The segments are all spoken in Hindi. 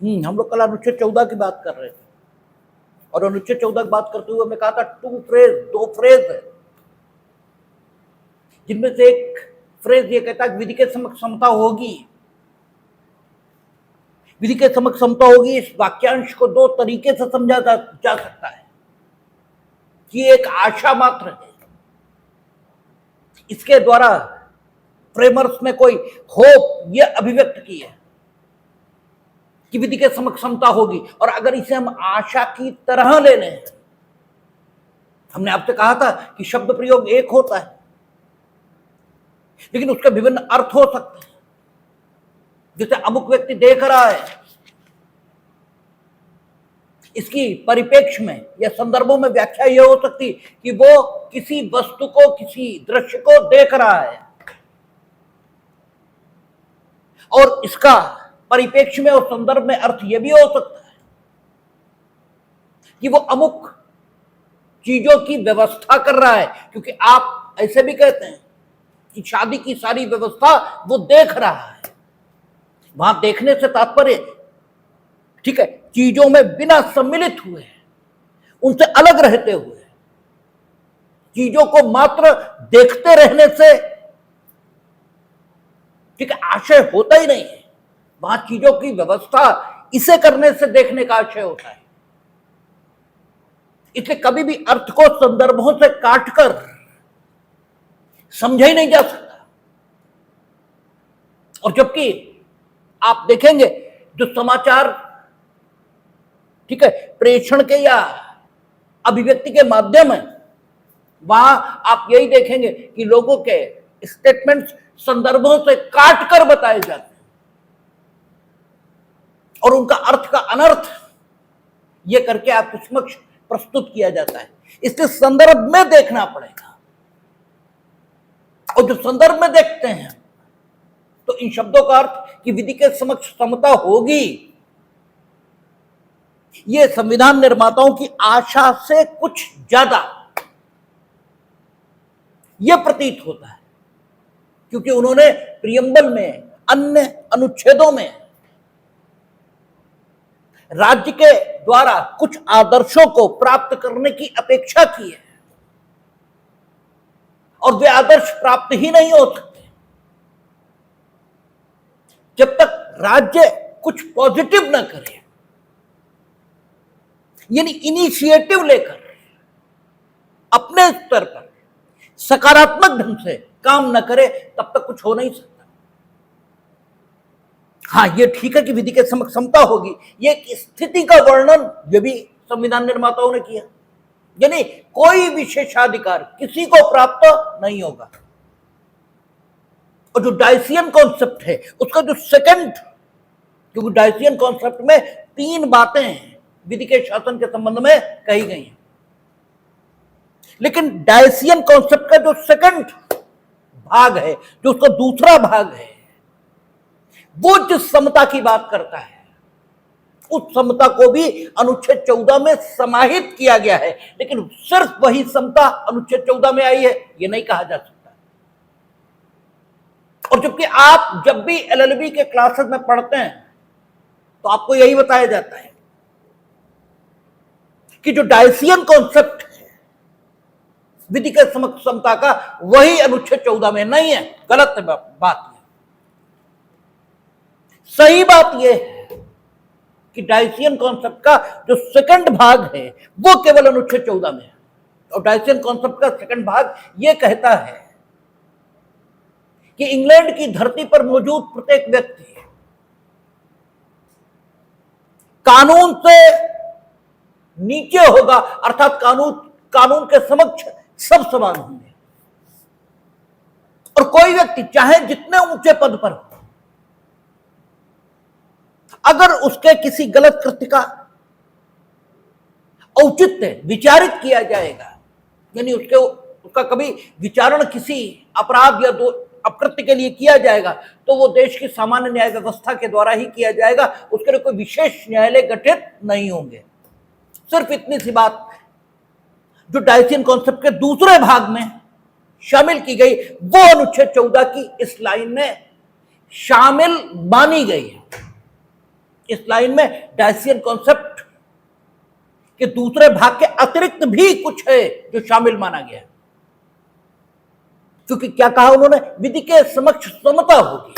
हम लोग कल अनुच्छेद 14 की बात कर रहे थे और अनुच्छेद 14 की बात करते हुए मैं कहा था दो फ्रेज है, जिनमें से एक फ्रेज ये कहता है विधि के समक्ष समता होगी। विधि के समक्ष समता होगी, इस वाक्यांश को दो तरीके से समझा जा सकता है कि एक आशा मात्र है, इसके द्वारा फ्रेमर्स ने कोई होप ये अभिव्यक्त की है कि विधि के समक्ष समता होगी। और अगर इसे हम आशा की तरह ले लें, हमने आपसे कहा था कि शब्द प्रयोग एक होता है लेकिन उसके विभिन्न अर्थ हो सकते हैं। जैसे अमुक व्यक्ति देख रहा है, इसकी परिप्रेक्ष्य में या संदर्भों में व्याख्या यह हो सकती कि वो किसी वस्तु को, किसी दृश्य को देख रहा है, और इसका परिप्रेक्ष्य में और संदर्भ में अर्थ यह भी हो सकता है कि वो अमुक चीजों की व्यवस्था कर रहा है, क्योंकि आप ऐसे भी कहते हैं कि शादी की सारी व्यवस्था वो देख रहा है। वहां देखने से तात्पर्य, ठीक है, चीजों में बिना सम्मिलित हुए, उनसे अलग रहते हुए, चीजों को मात्र देखते रहने से, ठीक है, आशय होता ही नहीं है। वहां चीजों की व्यवस्था इसे करने से देखने का आशय होता है। इसलिए कभी भी अर्थ को संदर्भों से काटकर समझा ही नहीं जा सकता। और जबकि आप देखेंगे जो समाचार, ठीक है, प्रेषण के या अभिव्यक्ति के माध्यम है, वहां आप यही देखेंगे कि लोगों के स्टेटमेंट्स संदर्भों से काटकर बताए जाते हैं और उनका अर्थ का अनर्थ ये करके आपके समक्ष प्रस्तुत किया जाता है। इसलिए संदर्भ में देखना पड़ेगा, और जब संदर्भ में देखते हैं तो इन शब्दों का अर्थ कि विधि के समक्ष समता होगी, ये संविधान निर्माताओं की आशा से कुछ ज्यादा यह प्रतीत होता है, क्योंकि उन्होंने प्रियम्बल में, अन्य अनुच्छेदों में राज्य के द्वारा कुछ आदर्शों को प्राप्त करने की अपेक्षा की है, और वे आदर्श प्राप्त ही नहीं हो सकते जब तक राज्य कुछ पॉजिटिव न करे, यानी इनिशिएटिव लेकर अपने स्तर पर सकारात्मक ढंग से काम न करे, तब तक कुछ हो नहीं सकता। हाँ, ये ठीक है कि विधि के समक्ष समता होगी, ये एक स्थिति का वर्णन ये भी संविधान निर्माताओं ने किया, यानी कोई विशेषाधिकार किसी को प्राप्त नहीं होगा। और जो डायसियन कॉन्सेप्ट है उसका जो सेकंड, क्योंकि डायसियन कॉन्सेप्ट में 3 बातें विधि के शासन के संबंध में कही गई हैं, लेकिन डायसियन कॉन्सेप्ट का जो सेकंड भाग है, जो उसका दूसरा भाग है, वो जिस समता की बात करता है उस समता को भी अनुच्छेद 14 में समाहित किया गया है, लेकिन सिर्फ वही समता अनुच्छेद 14 में आई है ये नहीं कहा जा सकता। और जबकि आप जब भी एलएलबी के क्लासेस में पढ़ते हैं तो आपको यही बताया जाता है कि जो डायसियन कॉन्सेप्ट है विधि के समक्ष समता का, वही अनुच्छेद 14 में नहीं है। गलत है बात। सही बात यह है कि डायसियन कॉन्सेप्ट का जो सेकंड भाग है वो केवल अनुच्छेद 14 में है, और डायसियन कॉन्सेप्ट का सेकंड भाग यह कहता है कि इंग्लैंड की धरती पर मौजूद प्रत्येक व्यक्ति कानून से नीचे होगा, अर्थात कानून के समक्ष सब समान होंगे, और कोई व्यक्ति चाहे जितने ऊंचे पद पर हो, अगर उसके किसी गलत कृत्य का औचित्य विचारित किया जाएगा, यानी उसका कभी विचारण किसी अपराध या अपकृत्य के लिए किया जाएगा, तो वो देश की सामान्य न्याय व्यवस्था के द्वारा ही किया जाएगा, उसके लिए कोई विशेष न्यायालय गठित नहीं होंगे। सिर्फ इतनी सी बात जो डायसियन कॉन्सेप्ट के दूसरे भाग में शामिल की गई, वो अनुच्छेद 14 की इस लाइन में शामिल मानी गई है। इस लाइन में डायसियन कॉन्सेप्ट के दूसरे भाग के अतिरिक्त भी कुछ है जो शामिल माना गया, क्योंकि क्या कहा उन्होंने, विधि के समक्ष समता होगी,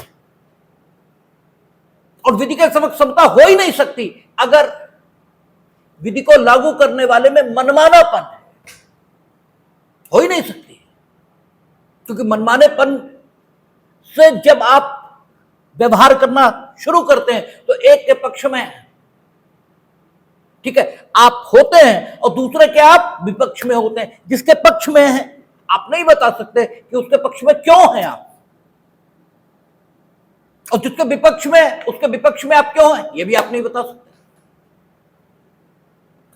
और विधि के समक्ष समता हो ही नहीं सकती अगर विधि को लागू करने वाले में मनमानापन है, हो ही नहीं सकती, क्योंकि मनमानेपन से जब आप व्यवहार करना शुरू करते हैं तो एक के पक्ष में, ठीक है, आप होते हैं और दूसरे के आप विपक्ष में होते हैं। जिसके पक्ष में हैं आप नहीं बता सकते कि उसके पक्ष में क्यों हैं आप, और जिसके विपक्ष में उसके विपक्ष में आप क्यों हैं ये भी आप नहीं बता सकते।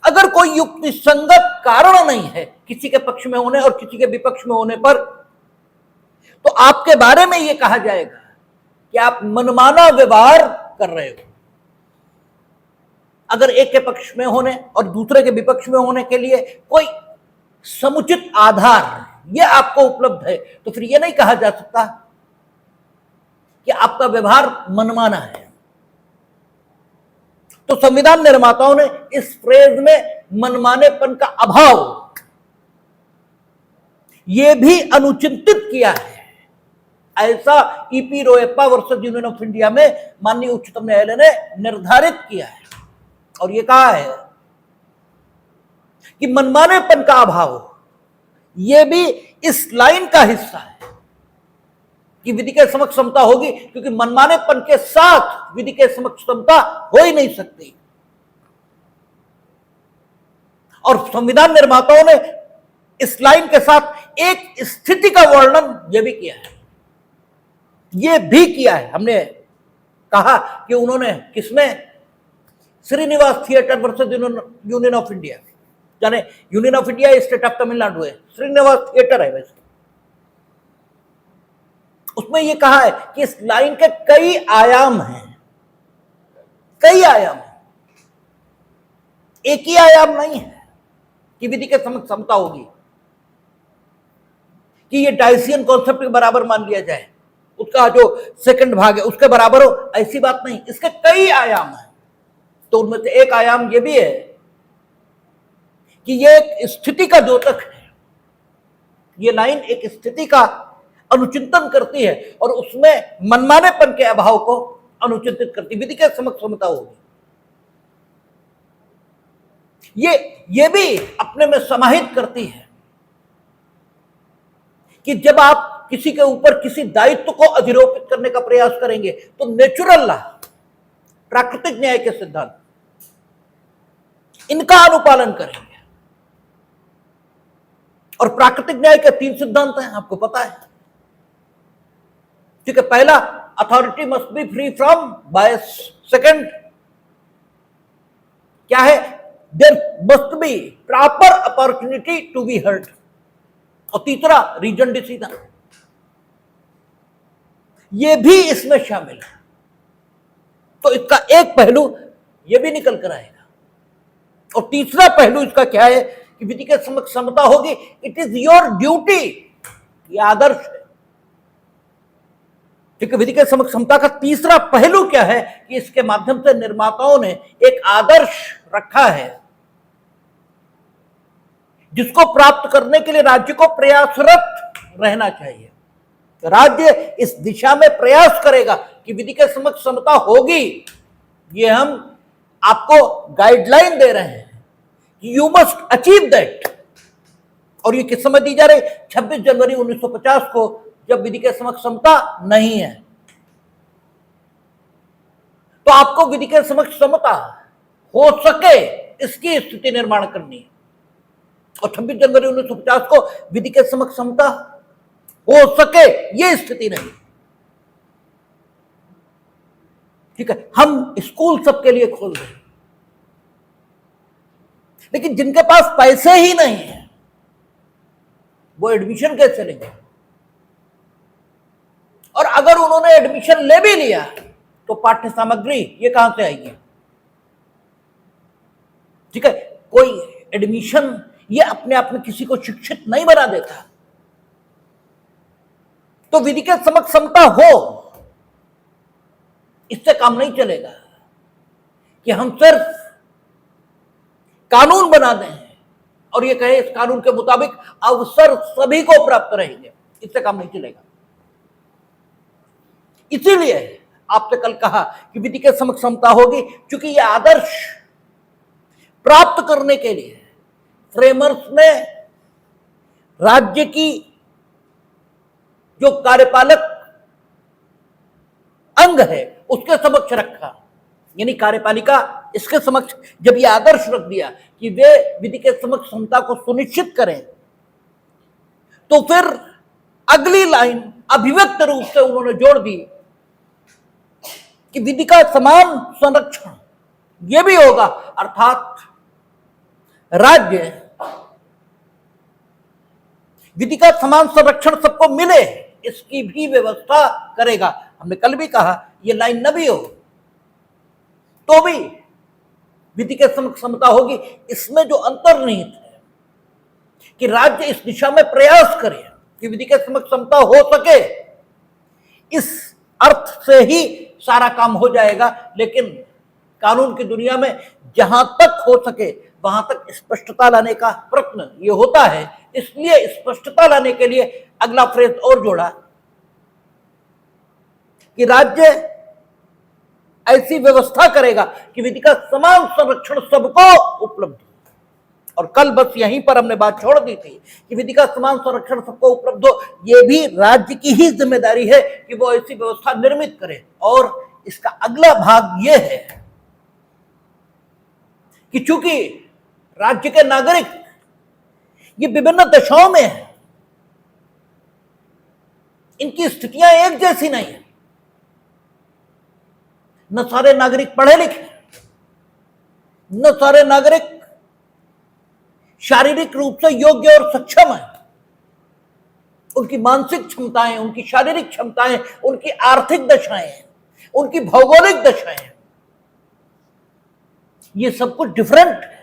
अगर कोई युक्ति संगत कारण नहीं है किसी के पक्ष में होने और किसी के विपक्ष में होने पर, तो आपके बारे में यह कहा जाएगा कि आप मनमाना व्यवहार कर रहे हो। अगर एक के पक्ष में होने और दूसरे के विपक्ष में होने के लिए कोई समुचित आधार यह आपको उपलब्ध है, तो फिर यह नहीं कहा जा सकता कि आपका व्यवहार मनमाना है। तो संविधान निर्माताओं ने इस फ्रेज में मनमानेपन का अभाव यह भी अनुचिंतित किया है। ऐसा E P Royappa versus union of India में माननीय उच्चतम न्यायालय ने निर्धारित किया है, और यह कहा है कि मनमानेपन का अभाव यह भी इस लाइन का हिस्सा है कि विधि के समक्ष समता होगी, क्योंकि मनमानेपन के साथ विधि के समक्ष समता हो ही नहीं सकती। और संविधान निर्माताओं ने इस लाइन के साथ एक स्थिति का वर्णन यह भी किया है, यह भी किया है। हमने कहा कि उन्होंने किसमें, Srinivas theatre versus union of India, यानी union of India state of Tamil Nadu है, श्रीनिवास थिएटर है वैसे, उसमें यह कहा है कि इस लाइन के कई आयाम हैं, कई आयाम हैं, एक ही आयाम नहीं है कि विधि के समक्ष समता होगी, कि ये डायसियन कॉन्सेप्ट के बराबर मान लिया जाए, उसका जो सेकंड भाग है उसके बराबर हो, ऐसी बात नहीं, इसके कई आयाम हैं। तो उनमें से एक आयाम यह भी है कि यह एक स्थिति का द्योतक है, यह लाइन एक स्थिति का अनुचिंतन करती है और उसमें मनमानेपन के अभाव को अनुचिंतित करती, विधि के समक्ष समता होगी। ये भी अपने में समाहित करती है कि जब आप किसी के ऊपर किसी दायित्व को अधिरोपित करने का प्रयास करेंगे तो नेचुरल लॉ, प्राकृतिक न्याय के सिद्धांत, इनका अनुपालन करेंगे। और प्राकृतिक न्याय के 3 सिद्धांत हैं, आपको पता है, ठीक है। पहला, authority must be free from bias. Second क्या है, there must be proper opportunity to be heard. और तीसरा, रीजन डिसीजन, यह भी इसमें शामिल है। तो इसका एक पहलू यह भी निकल कर आएगा, और तीसरा पहलू इसका क्या है कि विधि के समक्ष समता होगी, इट इज योर ड्यूटी, यह आदर्श है, ठीक है। विधि के समक्ष समता का तीसरा पहलू क्या है कि इसके माध्यम से निर्माताओं ने एक आदर्श रखा है जिसको प्राप्त करने के लिए राज्य को प्रयासरत रहना चाहिए। राज्य इस दिशा में प्रयास करेगा कि विधि के समक्ष समता होगी, ये हम आपको गाइडलाइन दे रहे हैं, यू मस्ट अचीव दैट। और ये किस समय दी जा रही, 26 जनवरी 1950 को, जब विधि के समक्ष समता नहीं है। तो आपको विधि के समक्ष समता हो सके इसकी स्थिति निर्माण करनी है, और 26 जनवरी 1950 को विधि के समक्ष समता हो सके यह स्थिति नहीं, ठीक है। हम स्कूल सबके लिए खोल रहे हैं, लेकिन जिनके पास पैसे ही नहीं है वो एडमिशन कैसे लेंगे, और अगर उन्होंने एडमिशन ले भी लिया तो पाठ्य सामग्री ये कहां से आएगी, ठीक है। कोई एडमिशन ये अपने आप में किसी को शिक्षित नहीं बना देता। तो विधि के समक्ष समता हो, इससे काम नहीं चलेगा। कि हम सिर्फ कानून बना दें और ये कहे इस कानून के मुताबिक अवसर सभी को प्राप्त रहेंगे, इससे काम नहीं चलेगा। इसीलिए आपने कल कहा कि विधि के समक्ष समता होगी, क्योंकि यह आदर्श प्राप्त करने के लिए फ्रेमर्स ने राज्य की जो कार्यपालक अंग है उसके समक्ष रखा, यानी कार्यपालिका इसके समक्ष जब यह आदर्श रख दिया कि वे विधि के समक्ष समता को सुनिश्चित करें, तो फिर अगली लाइन अभिव्यक्त रूप से उन्होंने जोड़ दी कि विधि का समान संरक्षण यह भी होगा, अर्थात राज्य विधि का समान संरक्षण सबको मिले इसकी भी व्यवस्था करेगा। हमने कल भी कहा यह लाइन न भी हो तो भी विधि के समक्ष समता होगी। इसमें जो अंतर्निहित है कि राज्य इस दिशा में प्रयास करे कि विधि के समक्ष समता हो सके, इस अर्थ से ही सारा काम हो जाएगा। लेकिन कानून की दुनिया में जहां तक हो सके वहां तक स्पष्टता लाने का प्रयत्न ये होता है। इसलिए स्पष्टता लाने के लिए अगला फ्रेज और जोड़ा कि राज्य ऐसी व्यवस्था करेगा कि विधि का समान संरक्षण सबको उपलब्ध हो। और कल बस यहीं पर हमने बात छोड़ दी थी कि विधि का समान संरक्षण सबको उपलब्ध हो, यह भी राज्य की ही जिम्मेदारी है कि वो ऐसी व्यवस्था निर्मित करे। और इसका अगला भाग यह है कि चूंकि राज्य के नागरिक ये विभिन्न दशाओं में हैं, इनकी स्थितियां एक जैसी नहीं है। न सारे नागरिक पढ़े लिखे, न सारे नागरिक शारीरिक रूप से योग्य और सक्षम है। उनकी मानसिक क्षमताएं, उनकी शारीरिक क्षमताएं, उनकी आर्थिक दशाएं, उनकी भौगोलिक दशाएं, ये सब कुछ डिफरेंट है।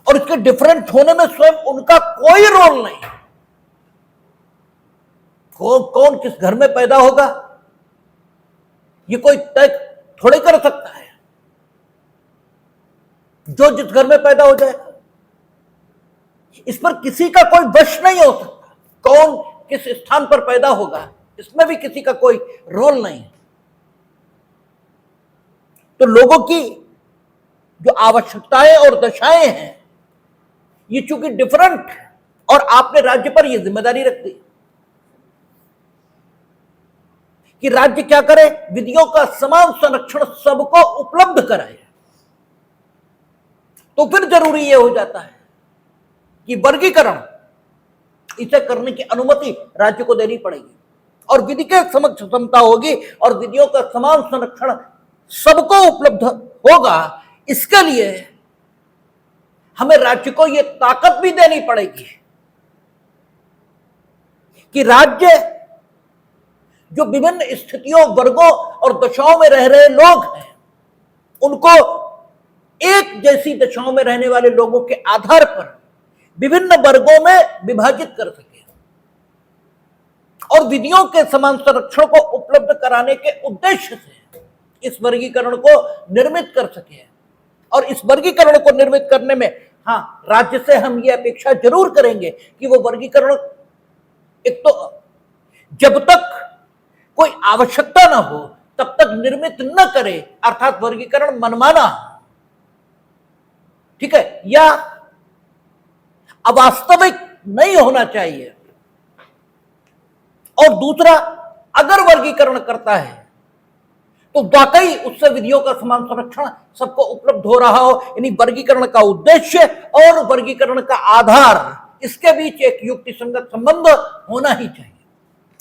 और इसके डिफरेंट होने में स्वयं उनका कोई रोल नहीं। कौन किस घर में पैदा होगा ये कोई तय थोड़े कर सकता है। जो जिस घर में पैदा हो जाएगा इस पर किसी का कोई वश नहीं हो सकता। कौन किस स्थान पर पैदा होगा इसमें भी किसी का कोई रोल नहीं। तो लोगों की जो आवश्यकताएं और दशाएं हैं ये चूंकि डिफरेंट है और आपने राज्य पर यह जिम्मेदारी रख दी कि राज्य क्या करे, विधियों का समान संरक्षण सबको उपलब्ध कराए, तो फिर जरूरी यह हो जाता है कि वर्गीकरण इसे करने की अनुमति राज्य को देनी पड़ेगी और विधि के समक्ष समता होगी और विधियों का समान संरक्षण सबको उपलब्ध होगा। इसके लिए हमें राज्य को यह ताकत भी देनी पड़ेगी कि राज्य जो विभिन्न स्थितियों, वर्गों और दशाओं में रह रहे लोग हैं उनको एक जैसी दशाओं में रहने वाले लोगों के आधार पर विभिन्न वर्गों में विभाजित कर सके और विधियों के समान संरक्षण को उपलब्ध कराने के उद्देश्य से इस वर्गीकरण को निर्मित कर सके। और इस वर्गीकरण को निर्मित करने में राज्य से हम ये अपेक्षा जरूर करेंगे कि वो वर्गीकरण एक तो जब तक कोई आवश्यकता ना हो तब तक निर्मित न करे, अर्थात वर्गीकरण मनमाना, ठीक है, या अवास्तविक नहीं होना चाहिए। और दूसरा, अगर वर्गीकरण करता है तो वाकई उससे विधियों का समान संरक्षण सबको उपलब्ध हो रहा हो, यानी वर्गीकरण का उद्देश्य और वर्गीकरण का आधार इसके बीच एक युक्ति संगत संबंध होना ही चाहिए।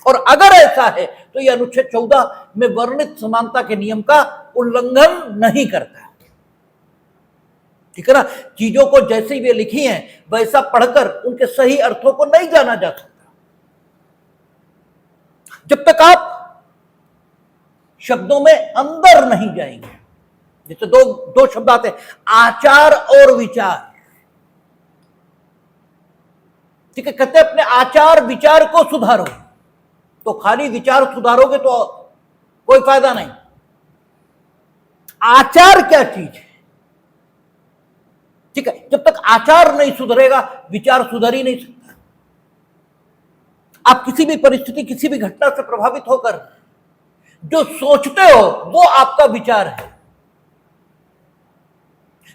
और अगर ऐसा है तो यह अनुच्छेद 14 में वर्णित समानता के नियम का उल्लंघन नहीं करता। ठीक है ना। चीजों को जैसी वे लिखी हैं वैसा पढ़कर उनके सही अर्थों को नहीं जाना जा सकता। जब तक आप शब्दों में अंदर नहीं जाएंगे, जैसे दो शब्द आते हैं, आचार और विचार। ठीक है, कहते हैं अपने आचार विचार को सुधारो, तो खाली विचार सुधारोगे तो कोई फायदा नहीं। आचार क्या चीज है। ठीक है, जब तक आचार नहीं सुधरेगा विचार सुधर ही नहीं सकता। आप किसी भी परिस्थिति, किसी भी घटना से प्रभावित होकर जो सोचते हो वो आपका विचार है,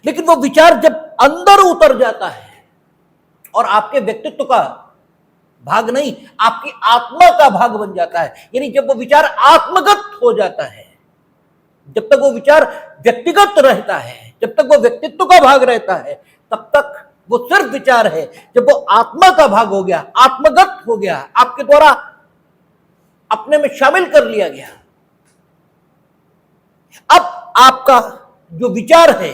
लेकिन वो विचार जब अंदर उतर जाता है और आपके व्यक्तित्व का भाग नहीं, आपकी आत्मा का भाग बन जाता है, यानी जब वो विचार आत्मगत हो जाता है, जब तक वो विचार व्यक्तिगत रहता है, जब तक वो व्यक्तित्व का भाग रहता है, तब तक वो सिर्फ विचार है। जब वो आत्मा का भाग हो गया, आत्मगत हो गया, आपके द्वारा अपने में शामिल कर लिया गया, अब आपका जो विचार है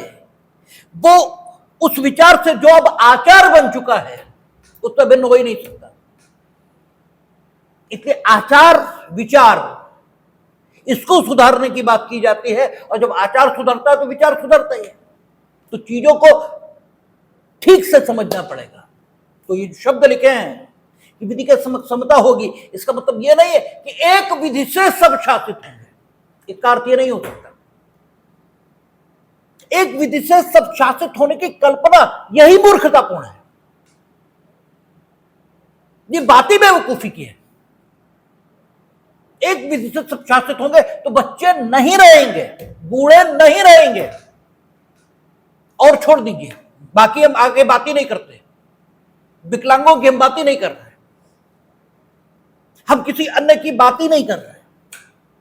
वो उस विचार से जो अब आचार बन चुका है उससे भिन्न हो ही नहीं सकता। इसलिए आचार विचार इसको सुधारने की बात की जाती है, और जब आचार सुधरता है तो विचार सुधरता ही है। तो चीजों को ठीक से समझना पड़ेगा। तो ये शब्द लिखे हैं कि विधि के समता होगी, इसका मतलब यह नहीं है कि एक विधि से सब शासित होंगे, इसका अर्थ यह नहीं हो सकता। एक विधि से सब शासित होने की कल्पना यही मूर्खतापूर्ण है, ये बात ही बेवकूफी की है। एक विधि से सब शासित होंगे तो बच्चे नहीं रहेंगे, बूढ़े नहीं रहेंगे, और छोड़ दीजिए बाकी हम आगे बात ही नहीं करते, विकलांगों की हम बात ही नहीं कर रहे, हम किसी अन्य की बात ही नहीं कर रहे,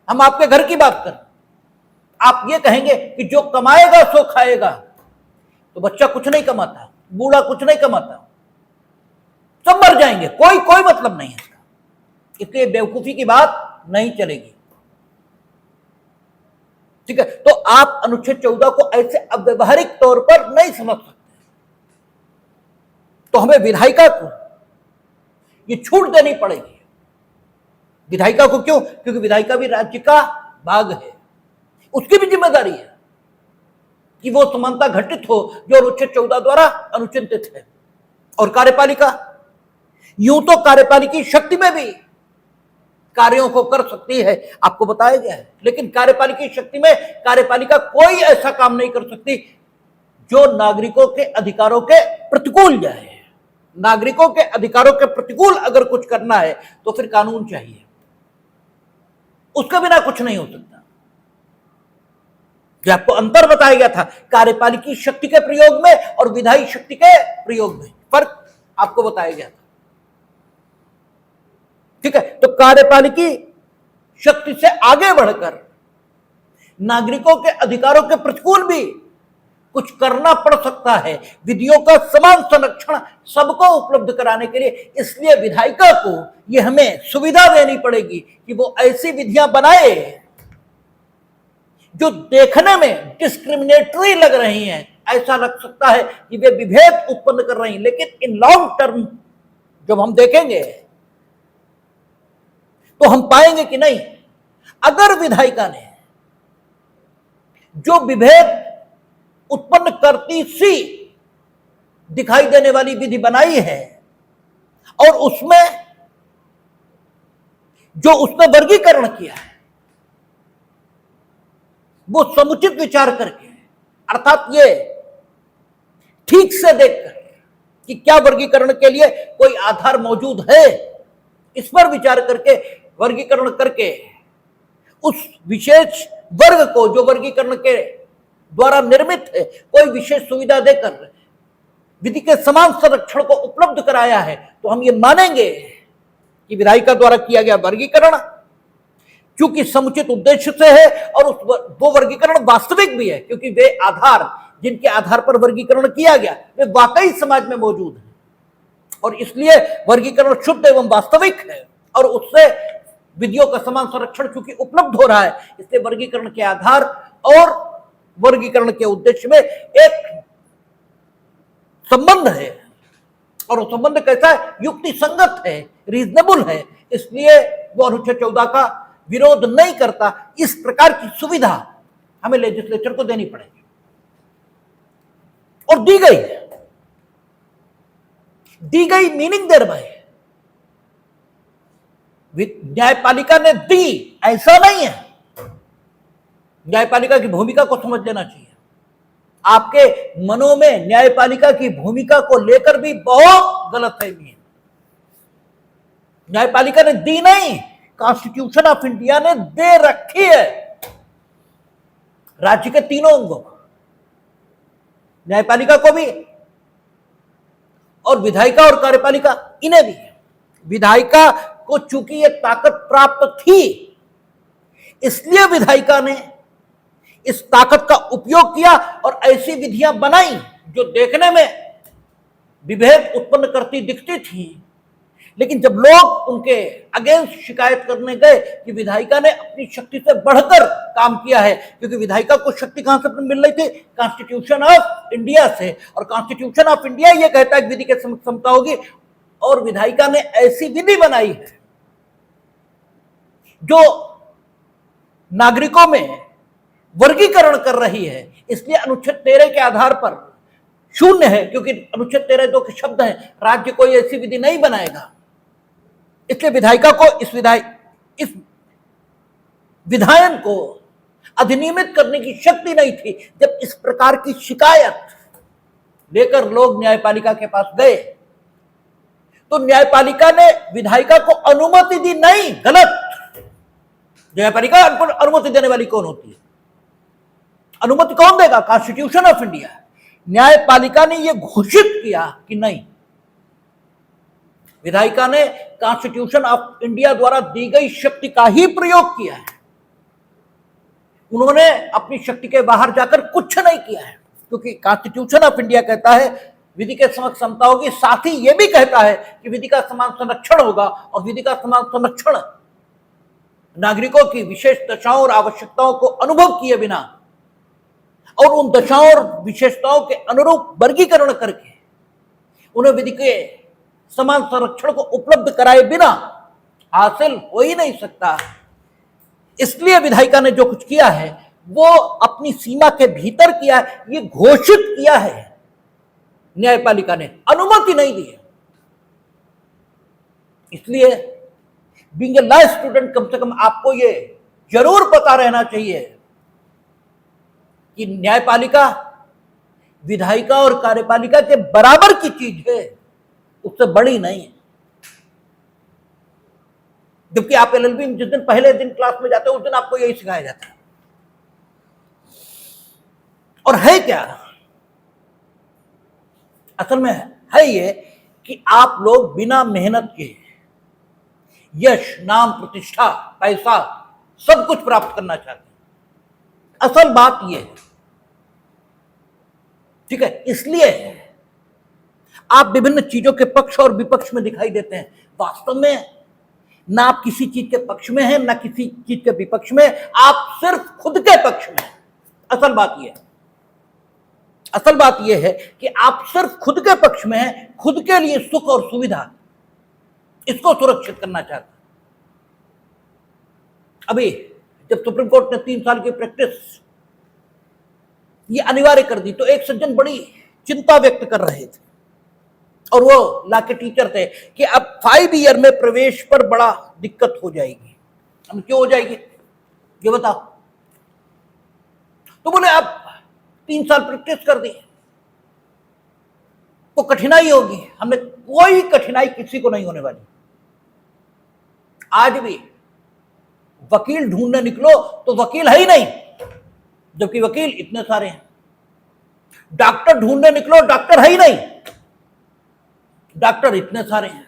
हम आपके घर की बात कर रहे। आप ये कहेंगे कि जो कमाएगा सो खाएगा, तो बच्चा कुछ नहीं कमाता, बूढ़ा कुछ नहीं कमाता, सब मर जाएंगे, कोई मतलब नहीं है इसका। इसलिए बेवकूफी की बात नहीं चलेगी। ठीक है, तो आप अनुच्छेद 14 को ऐसे अव्यवहारिक तौर पर नहीं समझ सकते। तो हमें विधायिका को ये छूट देनी पड़ेगी। विधायिका को क्यों? क्योंकि विधायिका भी राज्य का भाग है, उसकी भी जिम्मेदारी है कि वो समानता घटित हो जो अनुच्छेद 14 द्वारा अनुचिंतित है। और कार्यपालिका यूं तो कार्यपालिकी शक्ति में भी कार्यों को कर सकती है, आपको बताया गया है, लेकिन कार्यपालिकी शक्ति में कार्यपालिका कोई ऐसा काम नहीं कर सकती जो नागरिकों के अधिकारों के प्रतिकूल जाए। नागरिकों के अधिकारों के प्रतिकूल अगर कुछ करना है तो फिर कानून चाहिए, उसके बिना कुछ नहीं हो सकता। जो आपको अंतर बताया गया था कार्यपालिकी शक्ति के प्रयोग में और विधायी शक्ति के प्रयोग में, फर्क आपको बताया गया था। ठीक है, तो कार्यपालिकी शक्ति से आगे बढ़कर नागरिकों के अधिकारों के प्रतिकूल भी कुछ करना पड़ सकता है, विधियों का समान संरक्षण सबको उपलब्ध कराने के लिए। इसलिए विधायिका को यह हमें सुविधा देनी पड़ेगी कि वो ऐसी विधियां बनाए जो देखने में डिस्क्रिमिनेटरी लग रही हैं, ऐसा लग सकता है कि वे विभेद उत्पन्न कर रही हैं, लेकिन इन लॉन्ग टर्म जब हम देखेंगे तो हम पाएंगे कि नहीं, अगर विधायिका ने जो विभेद उत्पन्न करती सी दिखाई देने वाली विधि बनाई है और उसमें जो उसने वर्गीकरण किया है वो समुचित विचार करके, अर्थात ये ठीक से देखकर कि क्या वर्गीकरण के लिए कोई आधार मौजूद है, इस पर विचार करके वर्गीकरण करके उस विशेष वर्ग को जो वर्गीकरण के द्वारा निर्मित है कोई विशेष सुविधा देकर विधि के समान संरक्षण को उपलब्ध कराया है, तो हम ये मानेंगे कि विधायिका द्वारा किया गया वर्गीकरण क्योंकि समुचित उद्देश्य से है और वो वर्गीकरण वास्तविक भी है, क्योंकि वे आधार जिनके आधार पर वर्गीकरण किया गया वे वाकई समाज में मौजूद हैं, और इसलिए वर्गीकरण शुद्ध एवं वास्तविक है और उससे विधियों का समान संरक्षण चूंकि उपलब्ध हो रहा है, इसलिए वर्गीकरण के आधार और वर्गीकरण के उद्देश्य में एक संबंध है, और वो संबंध कैसा है? युक्ति संगत है, रीजनेबल है, इसलिए वो अनुच्छेद 14 का विरोध नहीं करता। इस प्रकार की सुविधा हमें लेजिस्लेचर को देनी पड़ेगी और दी गई मीनिंग देर बाय न्यायपालिका ने दी, ऐसा नहीं है। न्यायपालिका की भूमिका को समझ लेना चाहिए। आपके मनों में न्यायपालिका की भूमिका को लेकर भी बहुत गलतफहमी है। न्यायपालिका ने दी नहीं, कॉन्स्टिट्यूशन ऑफ इंडिया ने दे रखी है राज्य के तीनों अंगों को, न्यायपालिका को भी और विधायिका और कार्यपालिका इन्हें भी। विधायिका को चूंकि यह ताकत प्राप्त थी, इसलिए विधायिका ने इस ताकत का उपयोग किया और ऐसी विधियां बनाई जो देखने में विभेद उत्पन्न करती दिखती थी। लेकिन जब लोग उनके अगेंस्ट शिकायत करने गए कि विधायिका ने अपनी शक्ति से बढ़कर काम किया है, क्योंकि विधायिका को शक्ति कहां से मिल रही थी? कॉन्स्टिट्यूशन ऑफ इंडिया से, और कॉन्स्टिट्यूशन ऑफ इंडिया यह कहता है कि विधि के समक्ष समता होगी, और विधायिका ने ऐसी विधि बनाई है जो नागरिकों में वर्गीकरण कर रही है। इसलिए अनुच्छेद 13 के आधार पर शून्य है, क्योंकि अनुच्छेद 13(2) के शब्द हैं, राज्य कोई ऐसी विधि नहीं बनाएगा। इसलिए विधायिका को इस विधायन को अधिनियमित करने की शक्ति नहीं थी। जब इस प्रकार की शिकायत लेकर लोग न्यायपालिका के पास गए तो न्यायपालिका ने विधायिका को अनुमति दी नहीं, गलत। न्यायपालिका अनुमति देने वाली कौन होती है? अनुमति कौन देगा? Constitution of India. न्यायपालिका ने यह घोषित किया कि नहीं, विधायिका ने कॉन्स्टिट्यूशन ऑफ इंडिया द्वारा दी गई शक्ति का ही प्रयोग किया है। उन्होंने अपनी शक्ति के बाहर जाकर कुछ नहीं किया है, क्योंकि कॉन्स्टिट्यूशन ऑफ इंडिया कहता है विधि के समक्ष समता होगी, साथ ही यह भी कहता है कि विधि का समान संरक्षण होगा, और विधि का समान संरक्षण नागरिकों की विशेष दशाओं और आवश्यकताओं को अनुभव किए बिना और उन दशाओं और विशेषताओं के अनुरूप वर्गीकरण करके उन्हें विधि के समान संरक्षण को उपलब्ध कराए बिना हासिल हो ही नहीं सकता। इसलिए विधायिका ने जो कुछ किया है वो अपनी सीमा के भीतर किया है, ये घोषित किया है। न्यायपालिका ने अनुमति नहीं दी है। इसलिए बीइंग ए लॉ स्टूडेंट, कम से कम आपको ये जरूर पता रहना चाहिए कि न्यायपालिका विधायिका और कार्यपालिका के बराबर की चीज है, उससे बड़ी नहीं है। जबकि आप एलएलबी में जिस दिन पहले दिन क्लास में जाते हो उस दिन आपको यही सिखाया जाता है। और है क्या असल में? है ये कि आप लोग बिना मेहनत के यश, नाम, प्रतिष्ठा, पैसा सब कुछ प्राप्त करना चाहते हैं। असल बात यह है, ठीक है? इसलिए आप विभिन्न चीजों के पक्ष और विपक्ष में दिखाई देते हैं। वास्तव में ना आप किसी चीज के पक्ष में हैं, ना किसी चीज के विपक्ष में, आप सिर्फ खुद के पक्ष में हैं। असल बात यह है, असल बात यह है कि आप सिर्फ खुद के पक्ष में हैं, खुद के लिए सुख और सुविधा इसको सुरक्षित करना चाहते हैं। अभी जब सुप्रीम कोर्ट ने 3 साल की प्रैक्टिस ये अनिवार्य कर दी तो एक सज्जन बड़ी चिंता व्यक्त कर रहे थे, और वो लॉ के टीचर थे, कि अब 5 ईयर में प्रवेश पर बड़ा दिक्कत हो जाएगी। हम क्यों हो जाएगी ये बताओ? तो बोले अब 3 साल प्रैक्टिस कर दी तो कठिनाई होगी। हमें कोई कठिनाई किसी को नहीं होने वाली। आज भी वकील ढूंढने निकलो तो वकील है ही नहीं, जबकि वकील इतने सारे हैं। डॉक्टर ढूंढने निकलो, डॉक्टर है ही नहीं, डॉक्टर इतने सारे हैं।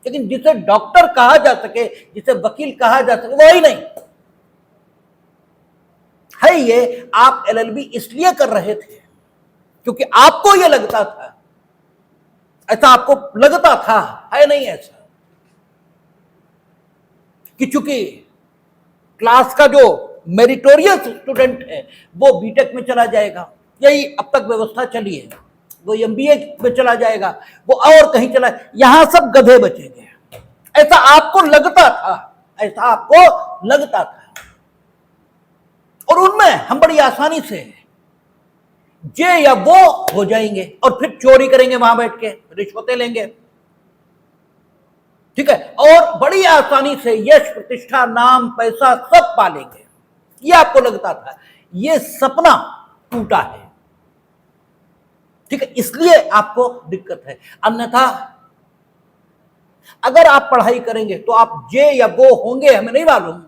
लेकिन जिसे डॉक्टर कहा जा सके, जिसे वकील कहा जा सके, वो ही नहीं है। ये आप एलएलबी इसलिए कर रहे थे क्योंकि आपको ये लगता था, ऐसा आपको लगता था, है नहीं ऐसा, कि चूंकि क्लास का जो मेरिटोरियस स्टूडेंट है वो बीटेक में चला जाएगा, यही अब तक व्यवस्था चली है, वो एमबीए में चला जाएगा, वो और कहीं चला, यहां सब गधे बचेंगे, ऐसा आपको लगता था, ऐसा आपको लगता था। और उनमें हम बड़ी आसानी से जे या वो हो जाएंगे और फिर चोरी करेंगे, वहां बैठ के रिश्वतें लेंगे, ठीक है, और बड़ी आसानी से यश, प्रतिष्ठा, नाम, पैसा सब पालेंगे। ये आपको लगता था, ये सपना टूटा है, ठीक है, इसलिए आपको दिक्कत है। अन्यथा अगर आप पढ़ाई करेंगे तो आप जे या वो होंगे, हमें नहीं मालूम,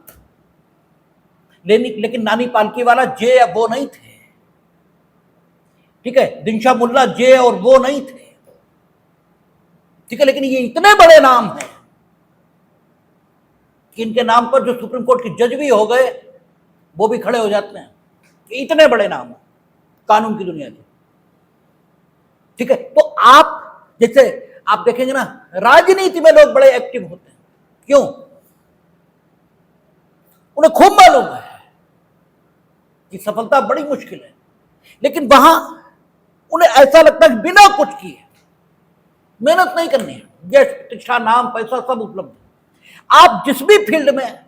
लेकिन नानी पालकी वाला जे या वो नहीं थे, ठीक है, दिनशा मुल्ला जे और वो नहीं थे, ठीक है, लेकिन ये इतने बड़े नाम हैं कि इनके नाम पर जो सुप्रीम कोर्ट के जज भी हो गए वो भी खड़े हो जाते हैं, इतने बड़े नाम हैं कानून की दुनिया के, ठीक है। तो आप जैसे आप देखेंगे ना, राजनीति में लोग बड़े एक्टिव होते हैं, क्यों? उन्हें खूब मालूम है कि सफलता बड़ी मुश्किल है, लेकिन वहां उन्हें ऐसा लगता है कि बिना कुछ किए मेहनत नहीं करनी है, यश प्रतिष्ठा नाम पैसा सब उपलब्ध है। आप जिस भी फील्ड में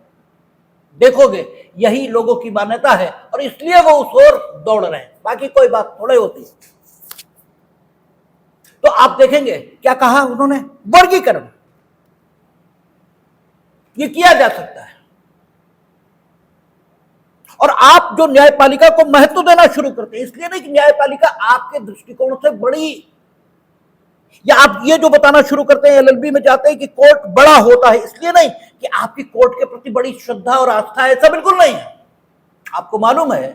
देखोगे यही लोगों की मान्यता है और इसलिए वो उस ओर दौड़ रहे हैं, बाकी कोई बात थोड़े होती है। तो आप देखेंगे क्या कहा उन्होंने, वर्गीकरण ये किया जा सकता है, और आप जो न्यायपालिका को महत्व देना शुरू करते हैं, इसलिए नहीं कि न्यायपालिका आपके दृष्टिकोण से बड़ी, या आप ये जो बताना शुरू करते हैं एलएलबी में जाते हैं कि कोर्ट बड़ा होता है, इसलिए नहीं कि आपकी कोर्ट के प्रति बड़ी श्रद्धा और आस्था है, ऐसा बिल्कुल नहीं है। आपको मालूम है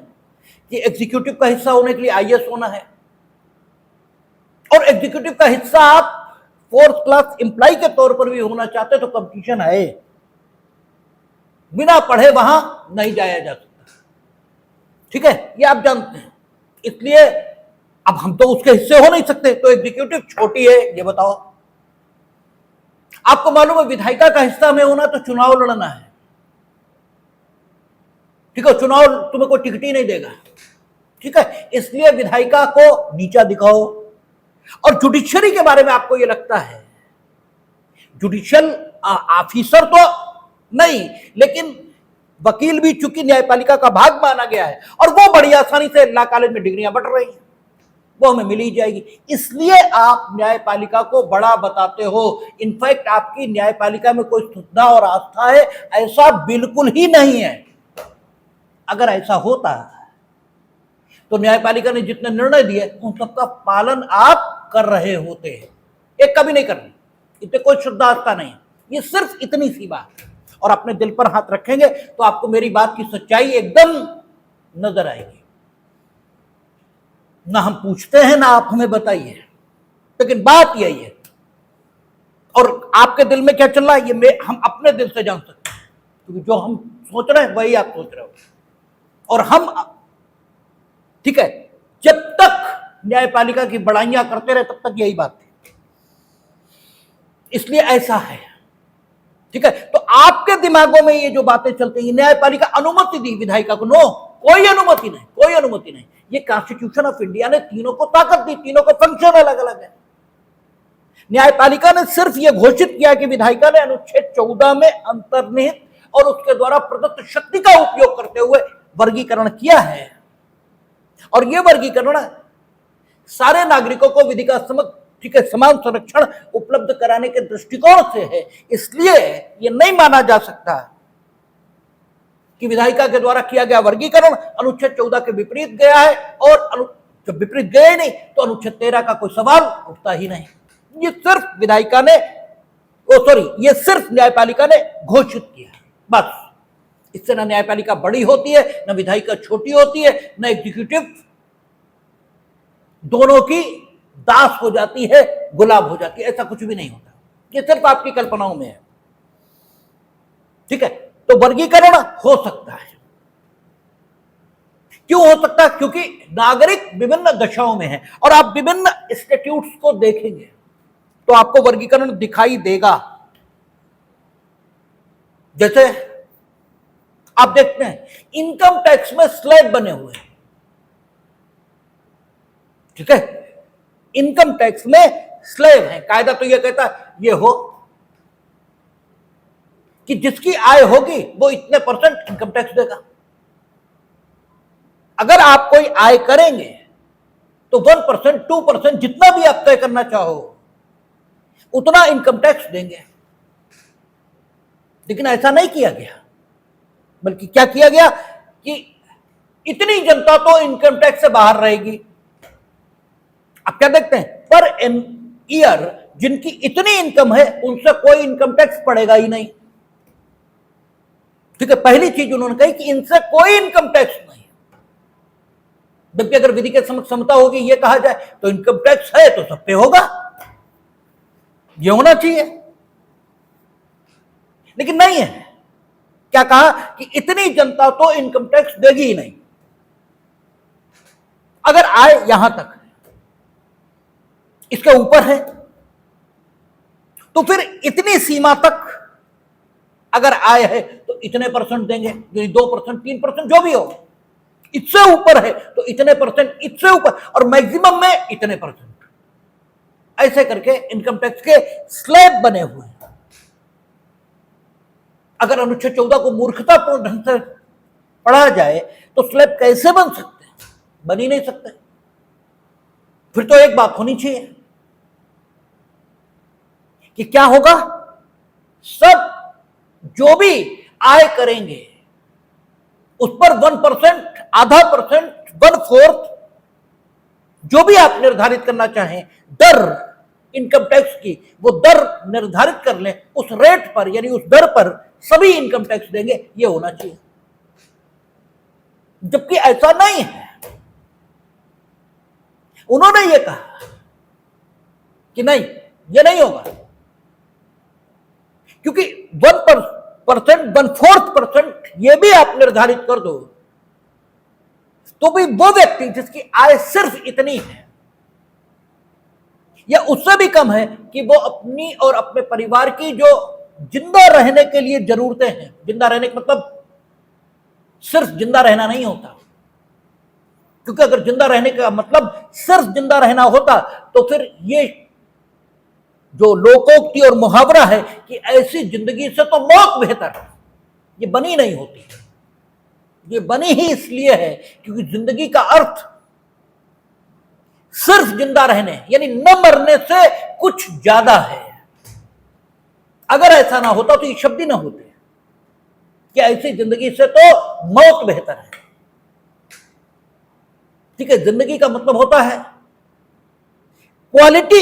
कि एग्जीक्यूटिव का हिस्सा होने के लिए आईएएस होना है, और एग्जीक्यूटिव का हिस्सा आप फोर्थ क्लास एम्प्लॉय के तौर पर भी होना चाहते तो कंपटीशन है, बिना पढ़े वहां नहीं जाया जा सकता, ठीक है, ये आप जानते हैं। इसलिए अब हम तो उसके हिस्से हो नहीं सकते, तो एग्जीक्यूटिव छोटी है, ये बताओ। आपको मालूम है विधायिका का हिस्सा में होना तो चुनाव लड़ना है, ठीक है, चुनाव तुम्हें कोई टिकट ही नहीं देगा, ठीक है, इसलिए विधायिका को नीचा दिखाओ। और जुडिशरी के बारे में आपको यह लगता है, जुडिशियल ऑफिसर तो नहीं, लेकिन वकील भी चूंकि न्यायपालिका का भाग माना गया है, और वो बड़ी आसानी से लॉ कॉलेज में डिग्रियां बढ़ रही हैं, वो हमें मिल ही जाएगी, इसलिए आप न्यायपालिका को बड़ा बताते हो। इनफैक्ट आपकी न्यायपालिका में कोई श्रद्धा और आस्था है, ऐसा बिल्कुल ही नहीं है। अगर ऐसा होता तो न्यायपालिका ने जितने निर्णय दिए उन सबका पालन आप कर रहे होते हैं, एक कभी नहीं करनी, इतने कोई श्रद्धा आस्था नहीं, ये सिर्फ इतनी सी बात है। और अपने दिल पर हाथ रखेंगे तो आपको मेरी बात की सच्चाई एकदम नजर आएगी। ना हम पूछते हैं ना आप हमें बताइए, लेकिन बात यही है, और आपके दिल में क्या चल रहा है ये हम अपने दिल से जान सकते हैं, क्योंकि जो हम सोच रहे हैं वही आप सोच रहे हो, और हम, ठीक है, जब तक न्यायपालिका की बड़ाइयां करते रहे तब तक यही बात थी, इसलिए ऐसा है, ठीक है। तो आपके दिमागों में ये जो बातें चलती हैं, न्यायपालिका अनुमति दी विधायिका को, नो, कोई अनुमति नहीं, कोई अनुमति नहीं। ये कॉन्स्टिट्यूशन ऑफ इंडिया ने तीनों को ताकत दी, तीनों का फंक्शन अलग अलग है। न्यायपालिका ने सिर्फ ये घोषित किया कि विधायिका ने अनुच्छेद 14 में अंतर्निहित और उसके द्वारा प्रदत्त शक्ति का उपयोग करते हुए वर्गीकरण किया है, और यह वर्गीकरण सारे नागरिकों को विधि का ठीक है समान संरक्षण उपलब्ध कराने के दृष्टिकोण से है। इसलिए यह नहीं माना जा सकता कि विधायिका के द्वारा किया गया वर्गीकरण अनुच्छेद 14 के विपरीत गया है, और जब विपरीत गया ही नहीं तो अनुच्छेद 13 का कोई सवाल उठता ही नहीं। ये सिर्फ विधायिका ने, ये सिर्फ न्यायपालिका ने घोषित किया, बस। इससे ना न्यायपालिका बड़ी होती है, ना विधायिका छोटी होती है, ना एग्जीक्यूटिव दोनों की दास हो जाती है, गुलाब हो जाती है, ऐसा कुछ भी नहीं होता। ये सिर्फ आपकी कल्पनाओं में है, ठीक है। तो वर्गीकरण हो सकता है, क्यों हो सकता है? क्योंकि नागरिक विभिन्न दशाओं में है, और आप विभिन्न स्टैट्यूट्स को देखेंगे तो आपको वर्गीकरण दिखाई देगा। जैसे आप देखते हैं इनकम टैक्स में स्लैब बने हुए हैं, ठीक है, इनकम टैक्स में स्लैब है। कायदा तो यह कहता है ये हो कि जिसकी आय होगी वो इतने % इनकम टैक्स देगा। अगर आप कोई आय करेंगे तो 1%, 2% जितना भी आप तय करना चाहो उतना इनकम टैक्स देंगे। लेकिन ऐसा नहीं किया गया, बल्कि क्या किया गया कि इतनी जनता तो इनकम टैक्स से बाहर रहेगी। अब क्या देखते हैं, पर ईयर जिनकी इतनी इनकम है उनसे कोई इनकम टैक्स पड़ेगा ही नहीं। ठीक है, पहली चीज उन्होंने कही कि इनसे कोई इनकम टैक्स नहीं। जबकि अगर विधि के समक्ष समता होगी, ये कहा जाए तो इनकम टैक्स है तो सब पे होगा, ये होना चाहिए, लेकिन नहीं है। क्या कहा कि इतनी जनता तो इनकम टैक्स देगी ही नहीं। अगर आय यहां तक है, इसके ऊपर है, तो फिर इतनी सीमा तक अगर आय है तो इतने परसेंट देंगे, 2%, 3%, जो भी हो। इससे ऊपर है तो इतने परसेंट, इससे ऊपर, और मैक्सिमम में इतने परसेंट। ऐसे करके इनकम टैक्स के स्लैब बने हुए हैं। अगर अनुच्छेद 14 को मूर्खतापूर्ण ढंग से पढ़ा जाए तो स्लैब कैसे बन सकते हैं? बन ही नहीं सकते। फिर तो एक बात होनी चाहिए कि क्या होगा, सब जो भी आय करेंगे उस पर 1%, आधा परसेंट, 1/4 जो भी आप निर्धारित करना चाहें दर इनकम टैक्स की, वो दर निर्धारित कर लें, उस रेट पर यानी उस दर पर सभी इनकम टैक्स देंगे, ये होना चाहिए। जबकि ऐसा नहीं है। उन्होंने ये कहा कि नहीं, ये नहीं होगा, क्योंकि 1%, 1/4% ये भी आप निर्धारित कर दो तो भी वो व्यक्ति जिसकी आय सिर्फ इतनी है या उससे भी कम है कि वो अपनी और अपने परिवार की जो जिंदा रहने के लिए जरूरतें हैं, जिंदा रहने का मतलब सिर्फ जिंदा रहना नहीं होता, क्योंकि अगर जिंदा रहने का मतलब सिर्फ जिंदा रहना होता तो फिर ये जो लोकोक्ति और मुहावरा है कि ऐसी जिंदगी से तो मौत बेहतर है, ये बनी नहीं होती। ये बनी ही इसलिए है क्योंकि जिंदगी का अर्थ सिर्फ जिंदा रहने यानी न मरने से कुछ ज्यादा है। अगर ऐसा ना होता तो ये शब्द ही ना होते कि ऐसी जिंदगी से तो मौत बेहतर है। ठीक है, जिंदगी का मतलब होता है क्वालिटी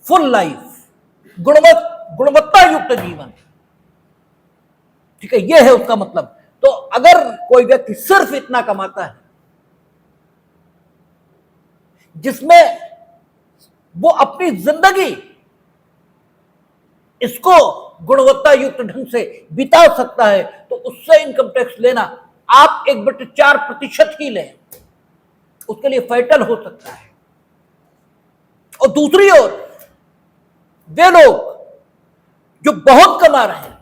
फुल लाइफ, गुणवत्ता युक्त जीवन। ठीक है, यह है उसका मतलब। तो अगर कोई व्यक्ति सिर्फ इतना कमाता है जिसमें वो अपनी जिंदगी इसको गुणवत्ता युक्त ढंग से बिता सकता है तो उससे इनकम टैक्स लेना, आप 1/4% ही लें, उसके लिए फैटल हो सकता है। और दूसरी ओर वे लोग जो बहुत कमा रहे हैं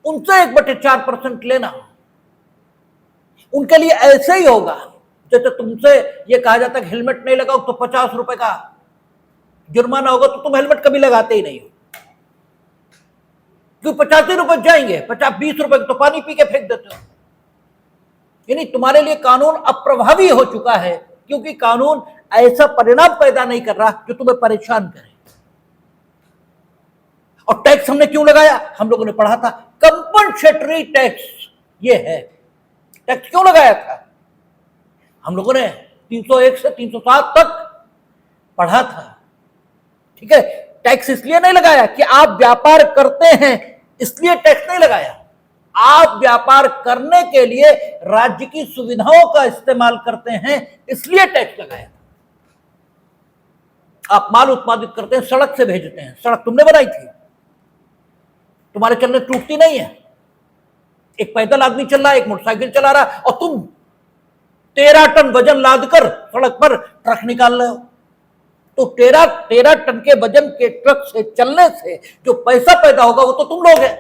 उनसे 1/4% लेना उनके लिए ऐसे ही होगा जैसे तुमसे ये कहा जाता है कि हेलमेट नहीं लगाओ तो 50 रुपए का जुर्माना होगा, तो तुम हेलमेट कभी लगाते ही नहीं हो, क्यों 85 रुपए जाएंगे, 20 रुपए तो पानी पी के फेंक देते हो। यानी तुम्हारे लिए कानून अप्रभावी हो चुका है, क्योंकि कानून ऐसा परिणाम पैदा नहीं कर रहा जो तुम्हें परेशान करे। और टैक्स हमने क्यों लगाया? हम लोगों ने पढ़ा था कंपनसेटरी टैक्स। ये है टैक्स क्यों लगाया था हम लोगों ने 301 से 307 तक पढ़ा था। ठीक है, टैक्स इसलिए नहीं लगाया कि आप व्यापार करते हैं इसलिए टैक्स नहीं लगाया, आप व्यापार करने के लिए राज्य की सुविधाओं का इस्तेमाल करते हैं इसलिए टैक्स लगाया। आप माल उत्पादित करते हैं, सड़क से भेजते हैं, सड़क तुमने बनाई थी, तुम्हारे चलने टूटती नहीं है। एक पैदल आदमी चल रहा है, एक मोटरसाइकिल चला रहा है, और तुम 13 टन वजन लादकर सड़क पर ट्रक निकाल रहे हो, तो 13 टन के वजन के ट्रक से चलने से जो पैसा पैदा होगा वो तो तुम लोग हैं,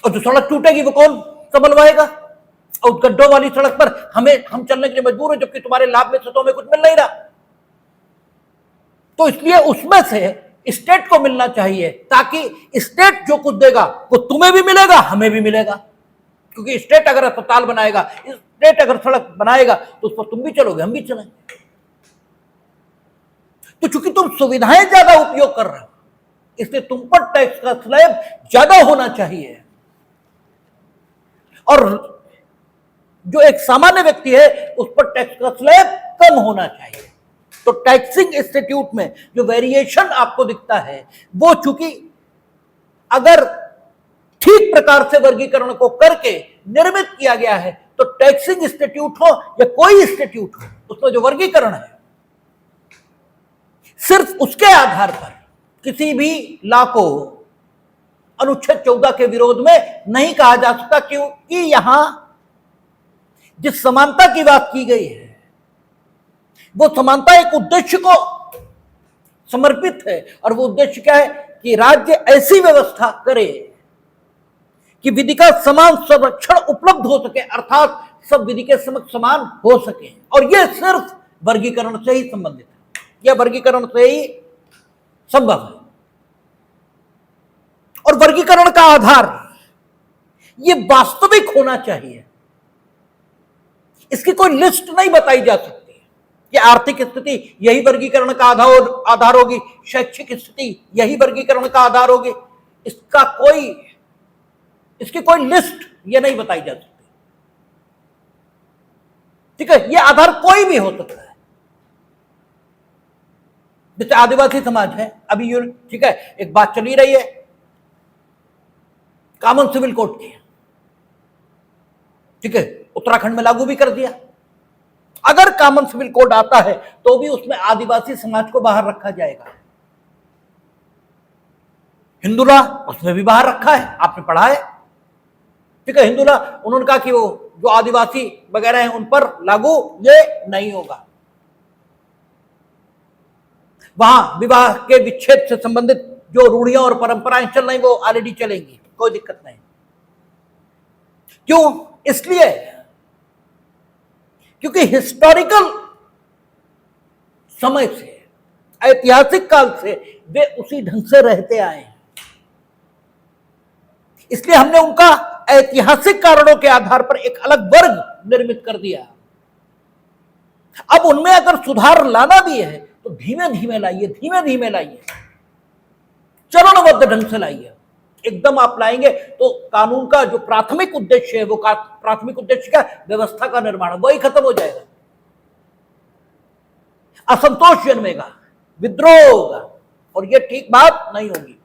और जो सड़क टूटेगी वो कौन संभलवाएगा? और उस गड्ढों वाली सड़क पर हम चलने के लिए मजबूर हैं, जबकि तुम्हारे लाभ में से तो हमें कुछ मिल नहीं रहा। तो इसलिए उसमें से स्टेट को मिलना चाहिए, ताकि स्टेट जो कुछ देगा वो तुम्हें भी मिलेगा, हमें भी मिलेगा। क्योंकि स्टेट अगर अस्पताल बनाएगा, स्टेट अगर सड़क बनाएगा तो उस पर तुम भी चलोगे, हम भी चलेंगे। तो चूंकि तुम सुविधाएं ज्यादा उपयोग कर रहे हो इसलिए तुम पर टैक्स का स्लैब ज्यादा होना चाहिए, और जो एक सामान्य व्यक्ति है उस पर टैक्स का स्लैब कम होना चाहिए। तो टैक्सिंग इंस्टीट्यूट में जो वेरिएशन आपको दिखता है वो चूंकि अगर ठीक प्रकार से वर्गीकरण को करके निर्मित किया गया है, तो टैक्सिंग इंस्टीट्यूट हो या कोई इंस्टीट्यूट हो, उसमें जो वर्गीकरण है सिर्फ उसके आधार पर किसी भी लॉ को अनुच्छेद 14 के विरोध में नहीं कहा जा सकता, क्योंकि यहां जिस समानता की बात की गई है वो समानता एक उद्देश्य को समर्पित है, और वो उद्देश्य क्या है कि राज्य ऐसी व्यवस्था करे कि विधि का समान संरक्षण उपलब्ध हो सके, अर्थात सब विधि के समक्ष समान हो सके, और यह सिर्फ वर्गीकरण से ही संबंधित है, यह वर्गीकरण से ही संभव है। और वर्गीकरण का आधार यह वास्तविक होना चाहिए, इसकी कोई लिस्ट नहीं बताई जा सकती कि आर्थिक स्थिति यही वर्गीकरण का आधार होगी, शैक्षिक स्थिति यही वर्गीकरण का आधार होगी, इसकी कोई लिस्ट ये नहीं बताई जा सकती। ठीक है, ये आधार कोई भी हो सकता है। जैसे आदिवासी समाज है, अभी ठीक है, एक बात चली रही है कॉमन सिविल कोड की, ठीक है, उत्तराखंड में लागू भी कर दिया। अगर कॉमन सिविल कोड आता है तो भी उसमें आदिवासी समाज को बाहर रखा जाएगा। हिंदू लॉ उसमें भी बाहर रखा है, आपने पढ़ा है, ठीक है। हिंदू लॉ उन्होंने कहा कि वो जो आदिवासी वगैरह हैं उन पर लागू ये नहीं होगा। वहां विवाह के विच्छेद से संबंधित जो रूढ़ियां और परंपराएं चल रही वो ऑलरेडी चलेंगी, कोई दिक्कत नहीं। क्यों? इसलिए क्योंकि हिस्टोरिकल समय से, ऐतिहासिक काल से वे उसी ढंग से रहते आए हैं, इसलिए हमने उनका ऐतिहासिक कारणों के आधार पर एक अलग वर्ग निर्मित कर दिया। अब उनमें अगर सुधार लाना भी है तो धीमे धीमे लाइए, धीमे धीमे लाइए, चरणबद्ध ढंग से लाइए। एकदम आप लाएंगे तो कानून का जो प्राथमिक उद्देश्य है, वो प्राथमिक उद्देश्य क्या, व्यवस्था का निर्माण, वही खत्म हो जाएगा। असंतोष जन्मेगा, विद्रोह होगा, और यह ठीक बात नहीं होगी।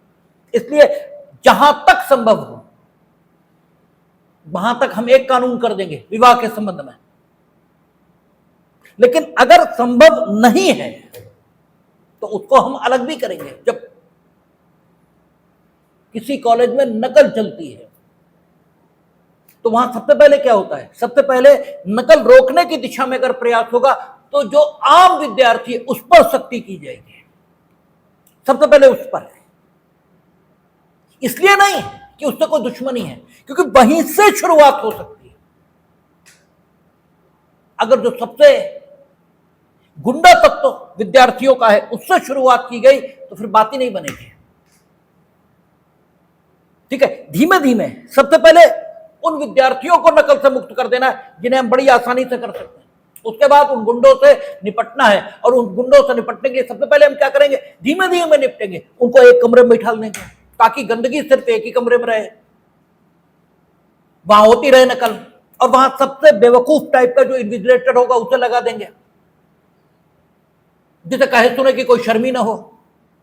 इसलिए जहां तक संभव हो वहां तक हम एक कानून कर देंगे विवाह के संबंध में, लेकिन अगर संभव नहीं है तो उसको हम अलग भी करेंगे। जब किसी कॉलेज में नकल चलती है तो वहां सबसे पहले क्या होता है, सबसे पहले नकल रोकने की दिशा में अगर प्रयास होगा तो जो आम विद्यार्थी है उस पर सख्ती की जाएगी, सबसे पहले उस पर। इसलिए नहीं कि उससे कोई दुश्मनी है, क्योंकि वहीं से शुरुआत हो सकती है। अगर जो सबसे गुंडा तत्व विद्यार्थियों का है उससे शुरुआत की गई तो फिर बात ही नहीं बनेगी। ठीक है, धीमे धीमे सबसे पहले उन विद्यार्थियों को नकल से मुक्त कर देना है जिन्हें हम बड़ी आसानी से कर सकते हैं। उसके बाद उन गुंडों से निपटना है, और उन गुंडों से निपटने के लिए सबसे पहले हम क्या करेंगे, धीमे धीमे निपटेंगे। उनको एक कमरे में बैठा देंगे ताकि गंदगी सिर्फ एक ही कमरे में रहे, वहां होती रहे नकल, और वहां सबसे बेवकूफ टाइप का जो इन्विजिलेटर होगा उसे लगा देंगे, जिसे कहे सुने कि कोई शर्मी ना हो,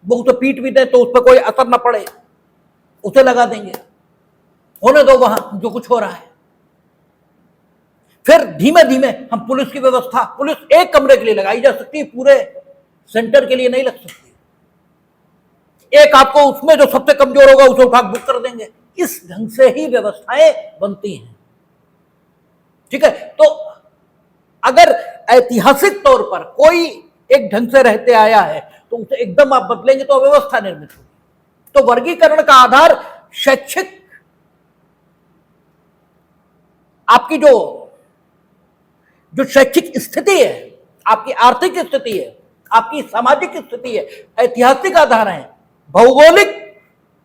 वो उसे पीट भी दे तो उस पर कोई असर ना पड़े, उसे लगा देंगे, होने दो वहां जो कुछ हो रहा है। फिर धीमे धीमे हम पुलिस की व्यवस्था, पुलिस एक कमरे के लिए लगाई जा सकती है, पूरे सेंटर के लिए नहीं लग सकती। एक आपको उसमें जो सबसे कमजोर होगा उसे उठा बुक कर देंगे। इस ढंग से ही व्यवस्थाएं बनती हैं। ठीक है, तो अगर ऐतिहासिक तौर पर कोई एक ढंग से रहते आया है तो उसे एकदम आप बदलेंगे तो व्यवस्था निर्मित होगी। तो वर्गीकरण का आधार शैक्षिक, आपकी जो शैक्षिक स्थिति है, आपकी आर्थिक स्थिति है, आपकी सामाजिक स्थिति है, ऐतिहासिक आधार है, भौगोलिक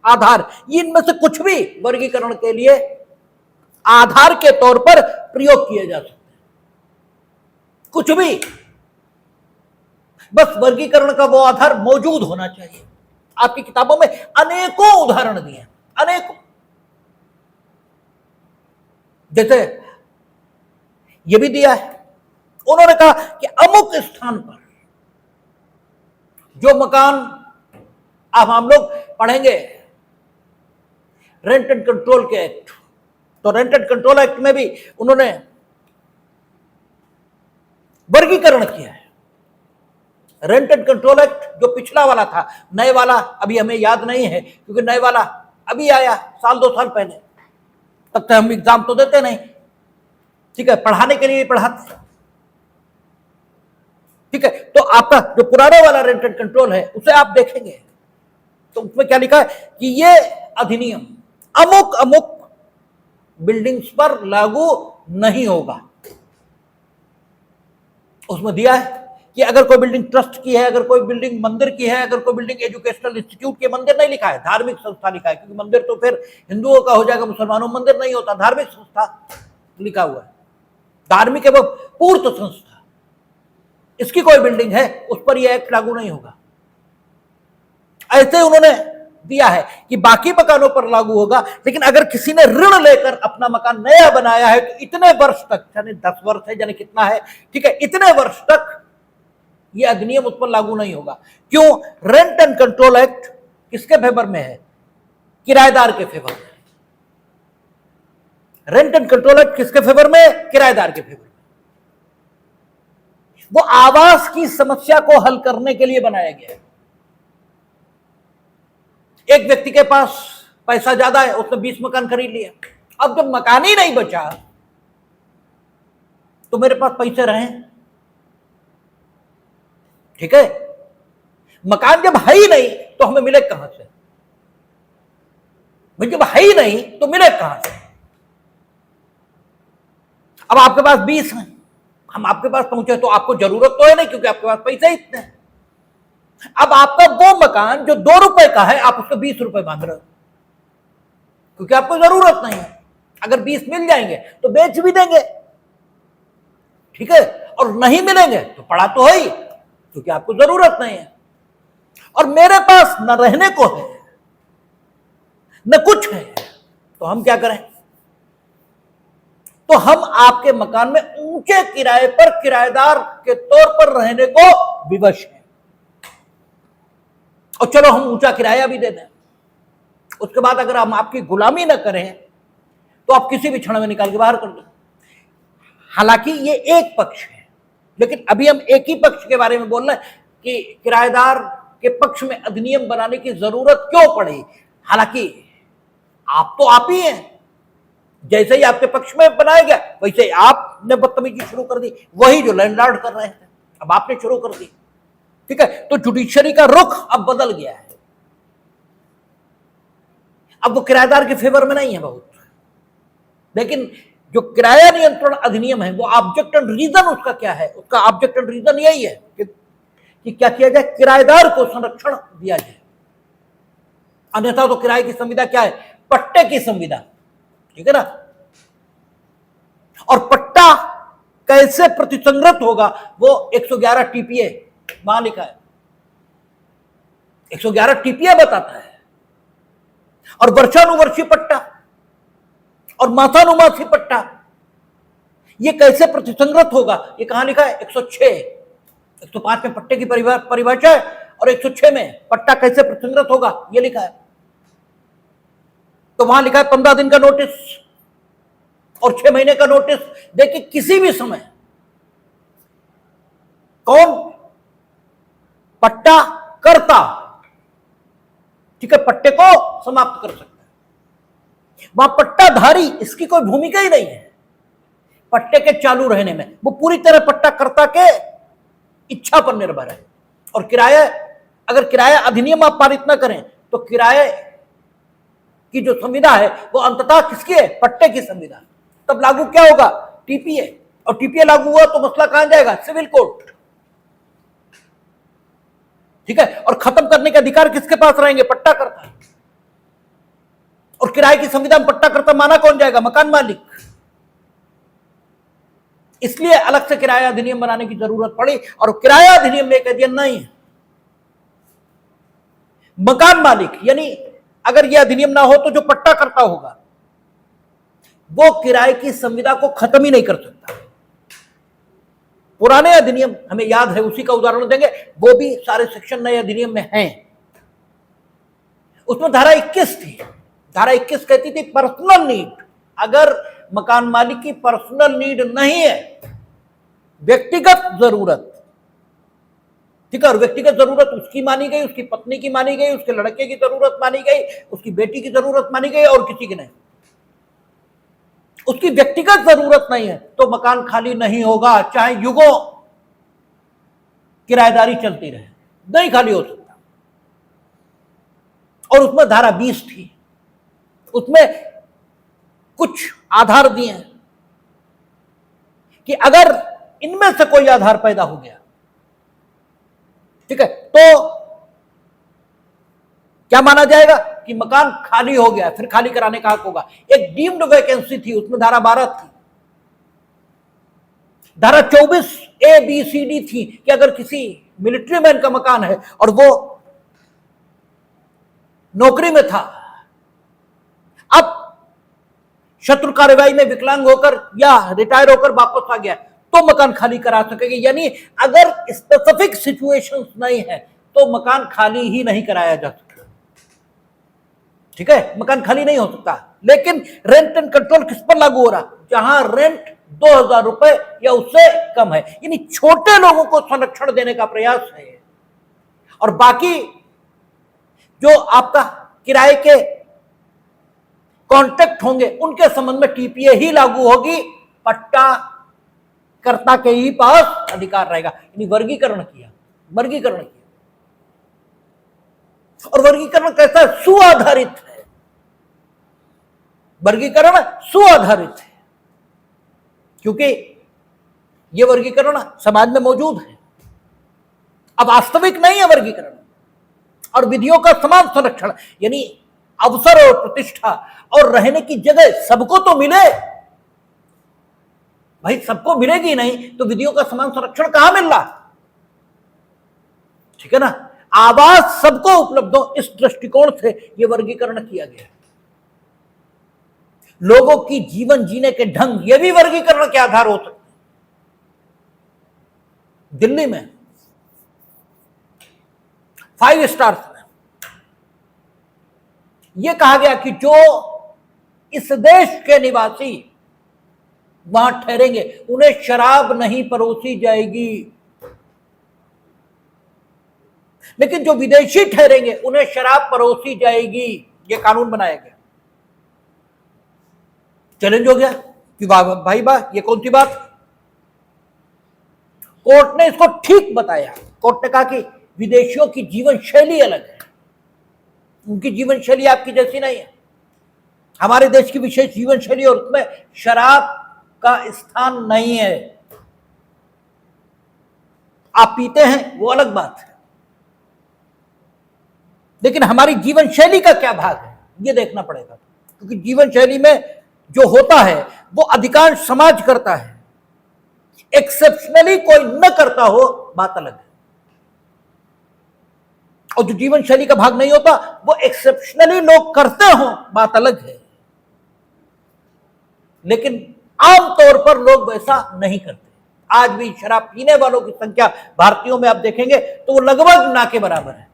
आधार, इनमें से कुछ भी वर्गीकरण के लिए आधार के तौर पर प्रयोग किए जा सकते हैं। कुछ भी, बस वर्गीकरण का वो आधार मौजूद होना चाहिए। आपकी किताबों में अनेकों उदाहरण दिए, अनेकों। जैसे ये भी दिया है, उन्होंने कहा कि अमुक स्थान पर जो मकान, अब हम लोग पढ़ेंगे रेंट एंड कंट्रोल के एक्ट, तो रेंट एंड कंट्रोल एक्ट में भी उन्होंने वर्गीकरण किया है। रेंट एंड कंट्रोल एक्ट जो पिछला वाला था, नए वाला अभी हमें याद नहीं है क्योंकि नए वाला अभी आया साल 2 साल पहले, तब तक हम एग्जाम तो देते नहीं, ठीक है, पढ़ाने के लिए पढ़ाते, ठीक है। तो आपका जो पुराने वाला रेंट एंड कंट्रोल है उसे आप देखेंगे तो उसमें क्या लिखा है कि ये अधिनियम अमुक अमुक बिल्डिंग्स पर लागू नहीं होगा। उसमें दिया है कि अगर कोई बिल्डिंग ट्रस्ट की है, अगर कोई बिल्डिंग मंदिर की है, अगर कोई बिल्डिंग एजुकेशनल इंस्टीट्यूट की, मंदिर नहीं लिखा है, धार्मिक संस्था लिखा है, क्योंकि मंदिर तो फिर हिंदुओं का हो जाएगा, मुसलमानों मंदिर नहीं होता, धार्मिक संस्था लिखा हुआ है, धार्मिक एवं पूर्त संस्था, इसकी कोई बिल्डिंग है उस पर यह एक्ट लागू नहीं होगा। ऐसे उन्होंने दिया है कि बाकी मकानों पर लागू होगा, लेकिन अगर किसी ने ऋण लेकर अपना मकान नया बनाया है तो इतने वर्ष तक, यानी 10 वर्ष है, यानी कितना है, ठीक है, इतने वर्ष तक यह अधिनियम उस पर लागू नहीं होगा। क्यों? रेंट एंड कंट्रोल एक्ट किसके फेवर में है? किराएदार के फेवर में। रेंट एंड कंट्रोल एक्ट किसके फेवर में? किराएदार के फेवर में। वो आवास की समस्या को हल करने के लिए बनाया गया है। एक व्यक्ति के पास पैसा ज्यादा है, उसने 20 मकान खरीद लिया, अब जब मकान ही नहीं बचा तो मेरे पास पैसे रहे, ठीक है, मकान जब है ही नहीं तो हमें मिले कहां से? जब है ही नहीं तो मिले कहां से? अब आपके पास 20 हैं, हम आपके पास पहुंचे तो आपको जरूरत तो है नहीं क्योंकि आपके पास पैसे इतने हैं। अब आपका वो मकान जो 2 रुपए का है आप उसको 20 रुपए मांग रहे हो क्योंकि आपको जरूरत नहीं है। अगर 20 मिल जाएंगे तो बेच भी देंगे, ठीक है, और नहीं मिलेंगे तो पड़ा तो है ही क्योंकि आपको जरूरत नहीं है। और मेरे पास न रहने को है न कुछ है, तो हम क्या करें? तो हम आपके मकान में ऊंचे किराए पर किराएदार के तौर पर रहने को विवश हैं, और चलो हम ऊंचा किराया भी दे दें। उसके बाद अगर हम आपकी गुलामी न करें तो आप किसी भी क्षण में निकाल के बाहर कर दो। हालांकि ये एक पक्ष है, लेकिन अभी हम एक ही पक्ष के बारे में बोल रहे हैं कि किराएदार के पक्ष में अधिनियम बनाने की जरूरत क्यों पड़ी। हालांकि आप तो आप ही हैं, जैसे ही आपके पक्ष में बनाया गया वैसे ही आपने बदतमीजी शुरू कर दी, वही जो लैंडलॉर्ड कर रहे थे अब आपने शुरू कर दी, ठीक है। तो जुडिशरी का रुख अब बदल गया है, अब वो किराएदार के फेवर में नहीं है बहुत। लेकिन जो किराया नियंत्रण अधिनियम है वो ऑब्जेक्ट एंड रीजन उसका क्या है? उसका ऑब्जेक्ट एंड रीजन यही है कि क्या किया जाए, किराएदार को संरक्षण दिया जाए। अन्यथा तो किराए की संविदा क्या है? पट्टे की संविदा, ठीक है ना। और पट्टा कैसे प्रतिसंग्रत होगा वो 111 टीपीए वहां लिखा है, 111 टीपीए बताता है। और वर्षानुवर्षी पट्टा और मासानुमासी पट्टा ये कैसे प्रतिसंग्रत होगा, ये कहां लिखा है? 106, 105 में पट्टे की परिभाषा है और 106 में पट्टा कैसे प्रतिसंग्रत होगा ये लिखा है। तो वहां लिखा है 15 दिन का नोटिस और 6 महीने का नोटिस। देखिए किसी भी समय कौन पट्टा करता, ठीक है, पट्टे को समाप्त कर सकता है। वहां पट्टाधारी इसकी कोई भूमिका ही नहीं है पट्टे के चालू रहने में, वो पूरी तरह पट्टा कर्ता के इच्छा पर निर्भर है। और किराया, अगर किराया अधिनियम आप पारित ना करें तो किराए की जो संविदा है वो अंततः किसकी है? पट्टे की संविदा। तब लागू क्या होगा? टीपीए। और टीपीए लागू हुआ तो मसला कहां जाएगा? सिविल कोर्ट, ठीक है। और खत्म करने के अधिकार किसके पास रहेंगे? पट्टा कर्ता। और किराए की संविदा में पट्टा कर्ता माना कौन जाएगा? मकान मालिक। इसलिए अलग से किराया अधिनियम बनाने की जरूरत पड़ी और किराया अधिनियम में एक अध्ययन नहीं है। मकान मालिक, यानी अगर यह अधिनियम ना हो तो जो पट्टा करता होगा वो किराए की संविदा को खत्म ही नहीं कर सकता। पुराने अधिनियम हमें याद है, उसी का उदाहरण देंगे, वो भी सारे सेक्शन नए अधिनियम में हैं। उसमें धारा 21 थी। धारा 21 कहती थी पर्सनल नीड, अगर मकान मालिक की पर्सनल नीड नहीं है, व्यक्तिगत जरूरत, ठीक है, और व्यक्तिगत जरूरत उसकी मानी गई, उसकी पत्नी की मानी गई, उसके लड़के की जरूरत मानी गई, उसकी बेटी की जरूरत मानी गई, और किसी की नहीं, उसकी व्यक्तिगत जरूरत नहीं है, तो मकान खाली नहीं होगा, चाहे युगों किराएदारी चलती रहे, नहीं खाली हो सकता। और उसमें धारा 20 थी, उसमें कुछ आधार दिए हैं कि अगर इनमें से कोई आधार पैदा हो गया, ठीक है, तो क्या माना जाएगा कि मकान खाली हो गया, फिर खाली कराने का हक होगा। एक डीम्ड वैकेंसी थी, उसमें धारा 12 थी। धारा 24 ABCD थी कि अगर किसी मिलिट्री मैन का मकान है और वो नौकरी में था, अब शत्रु कार्रवाई में विकलांग होकर या रिटायर होकर वापस आ गया, तो मकान खाली करा सकेंगे। यानी अगर स्पेसिफिक सिचुएशंस नहीं है तो मकान खाली ही नहीं कराया जा सकता, ठीक है, मकान खाली नहीं हो सकता। लेकिन रेंट एंड कंट्रोल किस पर लागू हो रहा? जहां रेंट 2000 रुपए या उससे कम है, यानी छोटे लोगों को संरक्षण देने का प्रयास है। और बाकी जो आपका किराए के कॉन्ट्रैक्ट होंगे उनके संबंध में TPA ही लागू होगी, पट्टा कर्ता के ही पास अधिकार रहेगा। यानी वर्गीकरण किया, वर्गीकरण किया। और वर्गीकरण कैसा है? सुआधारित है, वर्गीकरण सुआधारित है, क्योंकि यह वर्गीकरण समाज में मौजूद है, अब वास्तविक नहीं है वर्गीकरण। और विधियों का समान संरक्षण, यानी अवसर और प्रतिष्ठा और रहने की जगह सबको तो मिले, भाई सबको मिलेगी नहीं तो विधियों का समान संरक्षण कहां मिल रहा, ठीक है ना। आवास सबको उपलब्ध हो, इस दृष्टिकोण से यह वर्गीकरण किया गया। लोगों की जीवन जीने के ढंग, यह भी वर्गीकरण के आधार हो सकते। दिल्ली में 5 स्टार्स में यह कहा गया कि जो इस देश के निवासी वहां ठहरेंगे उन्हें शराब नहीं परोसी जाएगी, लेकिन जो विदेशी ठहरेंगे उन्हें शराब परोसी जाएगी। यह कानून बनाया गया। चैलेंज हो गया कि वाह भाई वाह, यह कौन सी बात। कोर्ट ने इसको ठीक बताया। कोर्ट ने कहा कि विदेशियों की जीवन शैली अलग है, उनकी जीवन शैली आपकी जैसी नहीं है। हमारे देश की विशेष जीवन शैली और उसमें शराब का स्थान नहीं है। आप पीते हैं वो अलग बात है, लेकिन हमारी जीवन शैली का क्या भाग है ये देखना पड़ेगा, क्योंकि जीवन शैली में जो होता है वो अधिकांश समाज करता है, एक्सेप्शनली कोई न करता हो बात अलग है। और जो जीवन शैली का भाग नहीं होता वो एक्सेप्शनली लोग करते हो बात अलग है, लेकिन आमतौर पर लोग वैसा नहीं करते। आज भी शराब पीने वालों की संख्या भारतीयों में आप देखेंगे तो वो लगभग ना के बराबर है,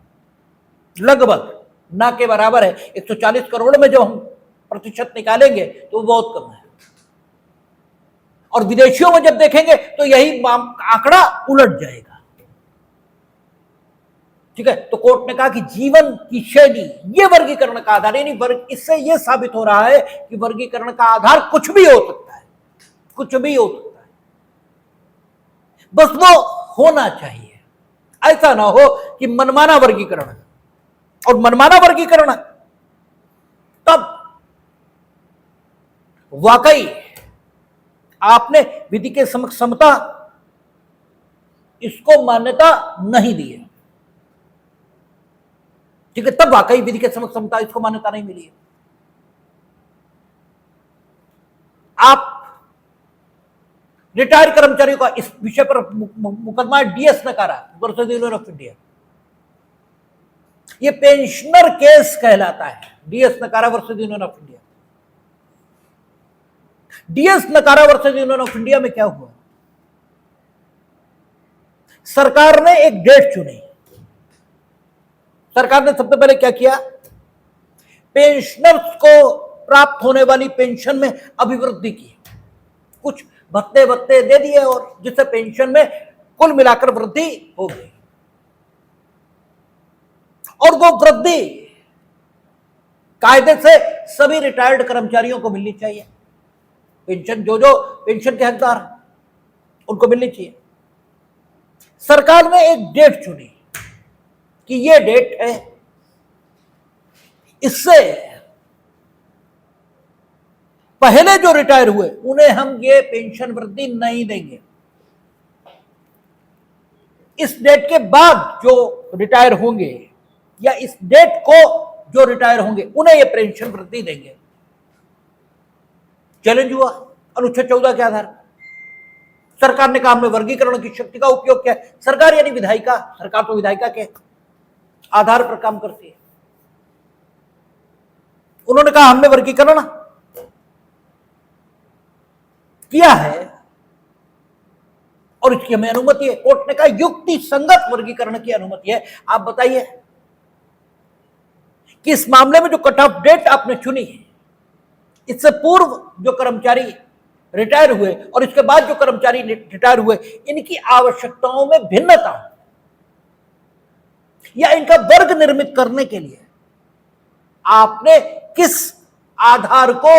लगभग ना के बराबर है। 140 करोड़ में जो हम प्रतिशत निकालेंगे तो बहुत कम है, और विदेशियों में जब देखेंगे तो यही आंकड़ा उलट जाएगा, ठीक है। तो कोर्ट ने कहा कि जीवन की शैली ये वर्गीकरण का आधार, यानी इससे यह साबित हो रहा है कि वर्गीकरण का आधार कुछ भी हो सकता है, कुछ भी हो सकता है, बस वो होना चाहिए। ऐसा ना हो कि मनमाना वर्गीकरण है, और मनमाना वर्गीकरण तब वाकई आपने विधि के समक्ष समता इसको मान्यता नहीं दी है, ठीक है, तब वाकई विधि के समक्ष समता इसको मान्यता नहीं मिली है। आप रिटायर्ड कर्मचारियों का इस विषय पर मुकदमा DS ने करा वर्सेस यूनियन ऑफ इंडिया। ये पेंशनर केस कहलाता है। डीएस नकारा versus union of India. DS नकारा वर्सेस यूनियन ऑफ इंडिया में क्या हुआ? सरकार ने एक डेट चुनी। सरकार ने सबसे पहले क्या किया? पेंशनर्स को प्राप्त होने वाली पेंशन में अभिवृद्धि की, कुछ भत्ते भत्ते दे दिए और जिससे पेंशन में कुल मिलाकर वृद्धि हो गई। और वो वृद्धि कायदे से सभी रिटायर्ड कर्मचारियों को मिलनी चाहिए। पेंशन जो पेंशन के हकदार उनको मिलनी चाहिए। सरकार ने एक डेट चुनी कि ये डेट है, इससे पहले जो रिटायर हुए उन्हें हम ये पेंशन वृद्धि नहीं देंगे। इस डेट के बाद जो रिटायर होंगे या इस डेट को जो रिटायर होंगे उन्हें ये पेंशन वृद्धि देंगे। चैलेंज हुआ अनुच्छेद 14 के आधार। सरकार ने कहा हमने वर्गीकरण की शक्ति का उपयोग किया। सरकार यानी विधायिका, सरकार तो विधायिका के आधार पर काम करती है। उन्होंने कहा हमने वर्गीकरण किया है और इसकी हमें अनुमति है। कोर्ट ने कहा युक्ति संगत वर्गीकरण की अनुमति है। आप बताइए कि इस मामले में जो कट ऑफ डेट आपने चुनी है, इससे पूर्व जो कर्मचारी रिटायर हुए और इसके बाद जो कर्मचारी रिटायर हुए, इनकी आवश्यकताओं में भिन्नता या इनका वर्ग निर्मित करने के लिए आपने किस आधार को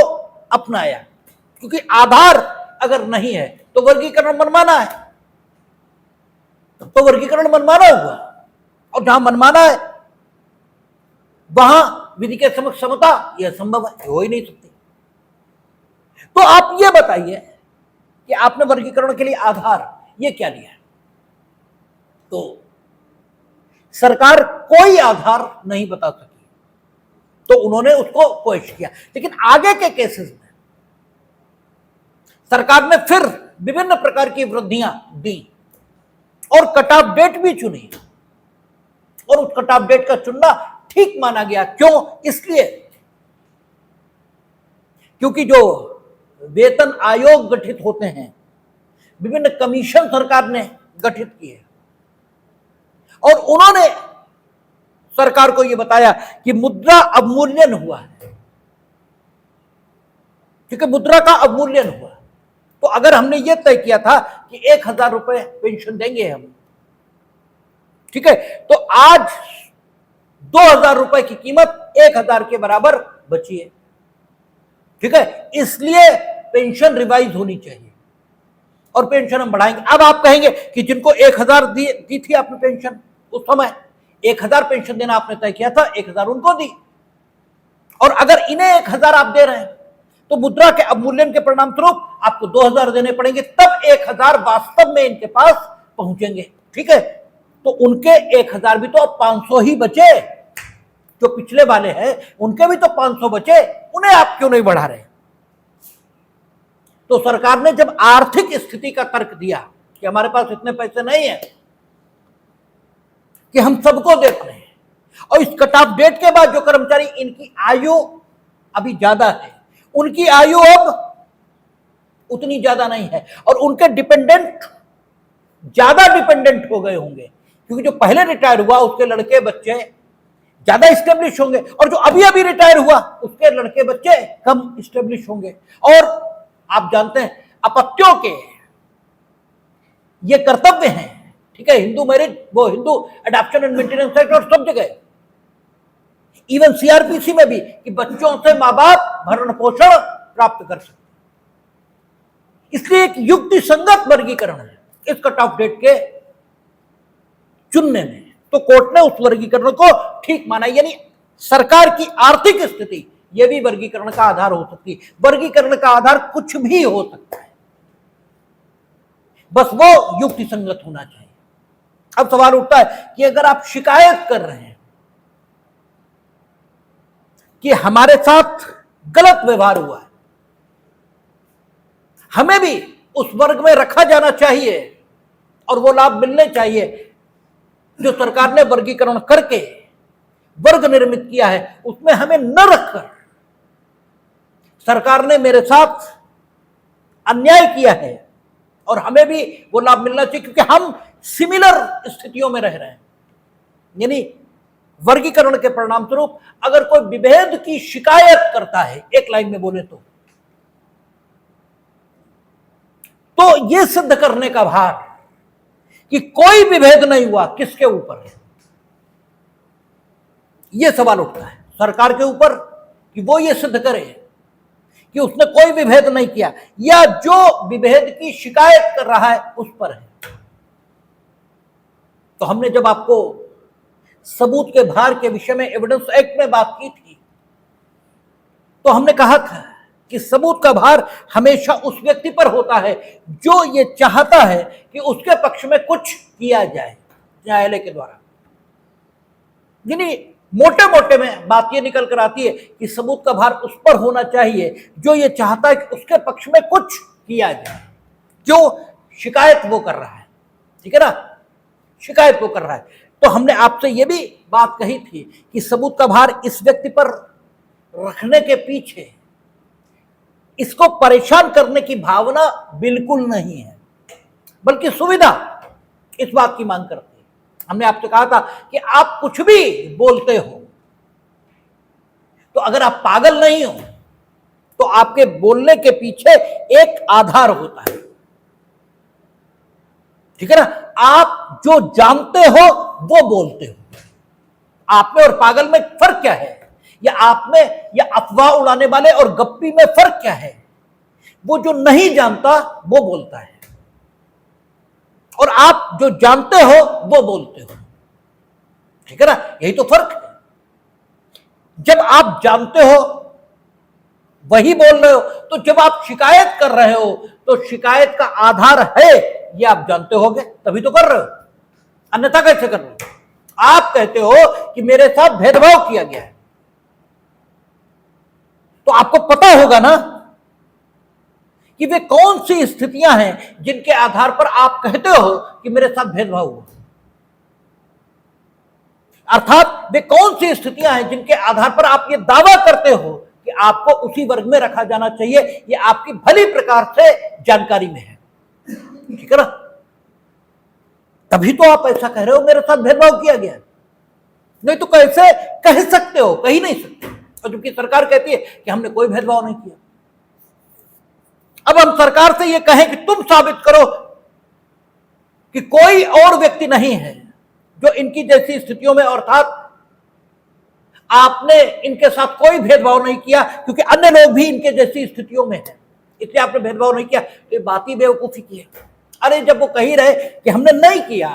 अपनाया? क्योंकि आधार अगर नहीं है तो वर्गीकरण मनमाना है, तो वर्गीकरण मनमाना हुआ। और जहां मनमाना है वहां विधि के समक्ष समता यह संभव है, हो ही नहीं सकती। तो आप ये बताइए कि आपने वर्गीकरण के लिए आधार ये क्या लिया है? तो सरकार कोई आधार नहीं बता सकी, तो उन्होंने उसको क्वेश्चन किया। लेकिन आगे के केसेस में सरकार ने फिर विभिन्न प्रकार की वृद्धियां दी और कट ऑफ डेट भी चुनी, और उस कट ऑफ डेट का चुनना ठीक माना गया। क्यों? इसलिए क्योंकि जो वेतन आयोग गठित होते हैं, विभिन्न कमीशन सरकार ने गठित किए और उन्होंने सरकार को यह बताया कि मुद्रा अवमूल्यन हुआ है। क्योंकि मुद्रा का अवमूल्यन हुआ, तो अगर हमने यह तय किया था कि 1000 रुपए पेंशन देंगे हम, ठीक है, तो आज 2000 रुपए की कीमत 1000 के बराबर बची है, ठीक है। इसलिए पेंशन रिवाइज होनी चाहिए और पेंशन हम बढ़ाएंगे। अब आप कहेंगे कि जिनको 1000 दी थी आपने पेंशन, उस समय 1000 पेंशन देना आपने तय किया था, 1000 उनको दी, और अगर इन्हें 1000 आप दे रहे हैं तो मुद्रा के अवमूल्यन के परिणाम स्वरूप आपको 2000 देने पड़ेंगे, तब 1000 वास्तव में इनके पास पहुंचेंगे, ठीक है। तो उनके 1000 भी तो अब 500 ही बचे, जो पिछले वाले हैं उनके भी तो 500 बचे, उन्हें आप क्यों नहीं बढ़ा रहे? तो सरकार ने जब आर्थिक स्थिति का तर्क दिया कि हमारे पास इतने पैसे नहीं है कि हम सबको दे पाए, और इस कट ऑफ डेट के बाद जो कर्मचारी इनकी आयु अभी ज्यादा है, उनकी आयु अब उतनी ज्यादा नहीं है और उनके डिपेंडेंट ज्यादा डिपेंडेंट हो गए होंगे, क्योंकि जो पहले रिटायर हुआ उसके लड़के बच्चे ज्यादा स्टेब्लिश होंगे और जो अभी अभी रिटायर हुआ उसके लड़के बच्चे कम स्टेब्लिश होंगे। और आप जानते हैं अपत्यों के ये कर्तव्य हैं, ठीक है, हिंदू मैरिज, वो Hindu adoption and maintenance act और सब जगह, इवन सीआरपीसी में भी, कि बच्चों से मां बाप भरण पोषण प्राप्त कर सकते। इसलिए एक युक्ति संगत वर्गीकरण है इस कट ऑफ डेट के चुनने में। तो कोर्ट ने उस वर्गीकरण को ठीक माना, यानी सरकार की आर्थिक स्थिति यह भी वर्गीकरण का आधार हो सकती है। वर्गीकरण का आधार कुछ भी हो सकता है, बस वो युक्ति संगत होना चाहिए। अब सवाल उठता है कि अगर आप शिकायत कर रहे हैं कि हमारे साथ गलत व्यवहार हुआ है, हमें भी उस वर्ग में रखा जाना चाहिए और वो लाभ मिलने चाहिए जो सरकार ने वर्गीकरण करके वर्ग निर्मित किया है उसमें हमें न रखकर सरकार ने मेरे साथ अन्याय किया है और हमें भी वो लाभ मिलना चाहिए, क्योंकि हम सिमिलर स्थितियों में रह रहे हैं। यानी वर्गीकरण के परिणाम स्वरूप अगर कोई विभेद की शिकायत करता है, एक लाइन में बोले तो यह सिद्ध करने का भार कि कोई विभेद नहीं हुआ किसके ऊपर है, यह सवाल उठता है सरकार के ऊपर कि वो ये सिद्ध करे कि उसने कोई विभेद नहीं किया, या जो विभेद की शिकायत कर रहा है उस पर है। तो हमने जब आपको सबूत के भार के विषय में एविडेंस एक्ट में बात की थी तो हमने कहा था कि सबूत का भार हमेशा उस व्यक्ति पर होता है जो ये चाहता है कि उसके पक्ष में कुछ किया जाए न्यायालय के द्वारा। यानी मोटे मोटे में बात ये निकल कर आती है कि सबूत का भार उस पर होना चाहिए जो ये चाहता है कि उसके पक्ष में कुछ किया जाए, जो शिकायत वो कर रहा है, ठीक है ना, शिकायत वो कर रहा है। तो हमने आपसे ये भी बात कही थी कि सबूत का भार इस व्यक्ति पर रखने के पीछे इसको परेशान करने की भावना बिल्कुल नहीं है, बल्कि सुविधा इस बात की मांग करती है। हमने आपसे कहा था कि आप कुछ भी बोलते हो तो अगर आप पागल नहीं हो तो आपके बोलने के पीछे एक आधार होता है, ठीक है ना। आप जो जानते हो वो बोलते हो। आप में और पागल में फर्क क्या है, या आप में या अफवाह उड़ाने वाले और गप्पी में फर्क क्या है? वो जो नहीं जानता वो बोलता है और आप जो जानते हो वो बोलते हो, ठीक है ना, यही तो फर्क है। जब आप जानते हो वही बोल रहे हो, तो जब आप शिकायत कर रहे हो तो शिकायत का आधार है ये आप जानते होगे तभी तो कर रहे हो, अन्यथा कैसे कर रहे हो? आप कहते हो कि मेरे साथ भेदभाव किया गया है तो आपको पता होगा ना कि वे कौन सी स्थितियां हैं जिनके आधार पर आप कहते हो कि मेरे साथ भेदभाव हुआ, अर्थात वे कौन सी स्थितियां हैं जिनके आधार पर आप ये दावा करते हो कि आपको उसी वर्ग में रखा जाना चाहिए। ये आपकी भली प्रकार से जानकारी में है, ठीक है ना, तभी तो आप ऐसा कह रहे हो मेरे साथ भेदभाव किया गया। नहीं तो कैसे कह सकते हो, कह ही नहीं सकते। और जबकि सरकार कहती है कि हमने कोई भेदभाव नहीं किया। अब हम सरकार से ये कहें कि तुम साबित करो कि कोई और व्यक्ति नहीं है जो इनकी जैसी स्थितियों में, अर्थात आपने इनके साथ कोई भेदभाव नहीं किया क्योंकि अन्य लोग भी इनके जैसी स्थितियों में हैं, इसलिए आपने भेदभाव नहीं किया, तो ये बात ही बेवकूफी की है। अरे जब वो कह रहे कि हमने नहीं किया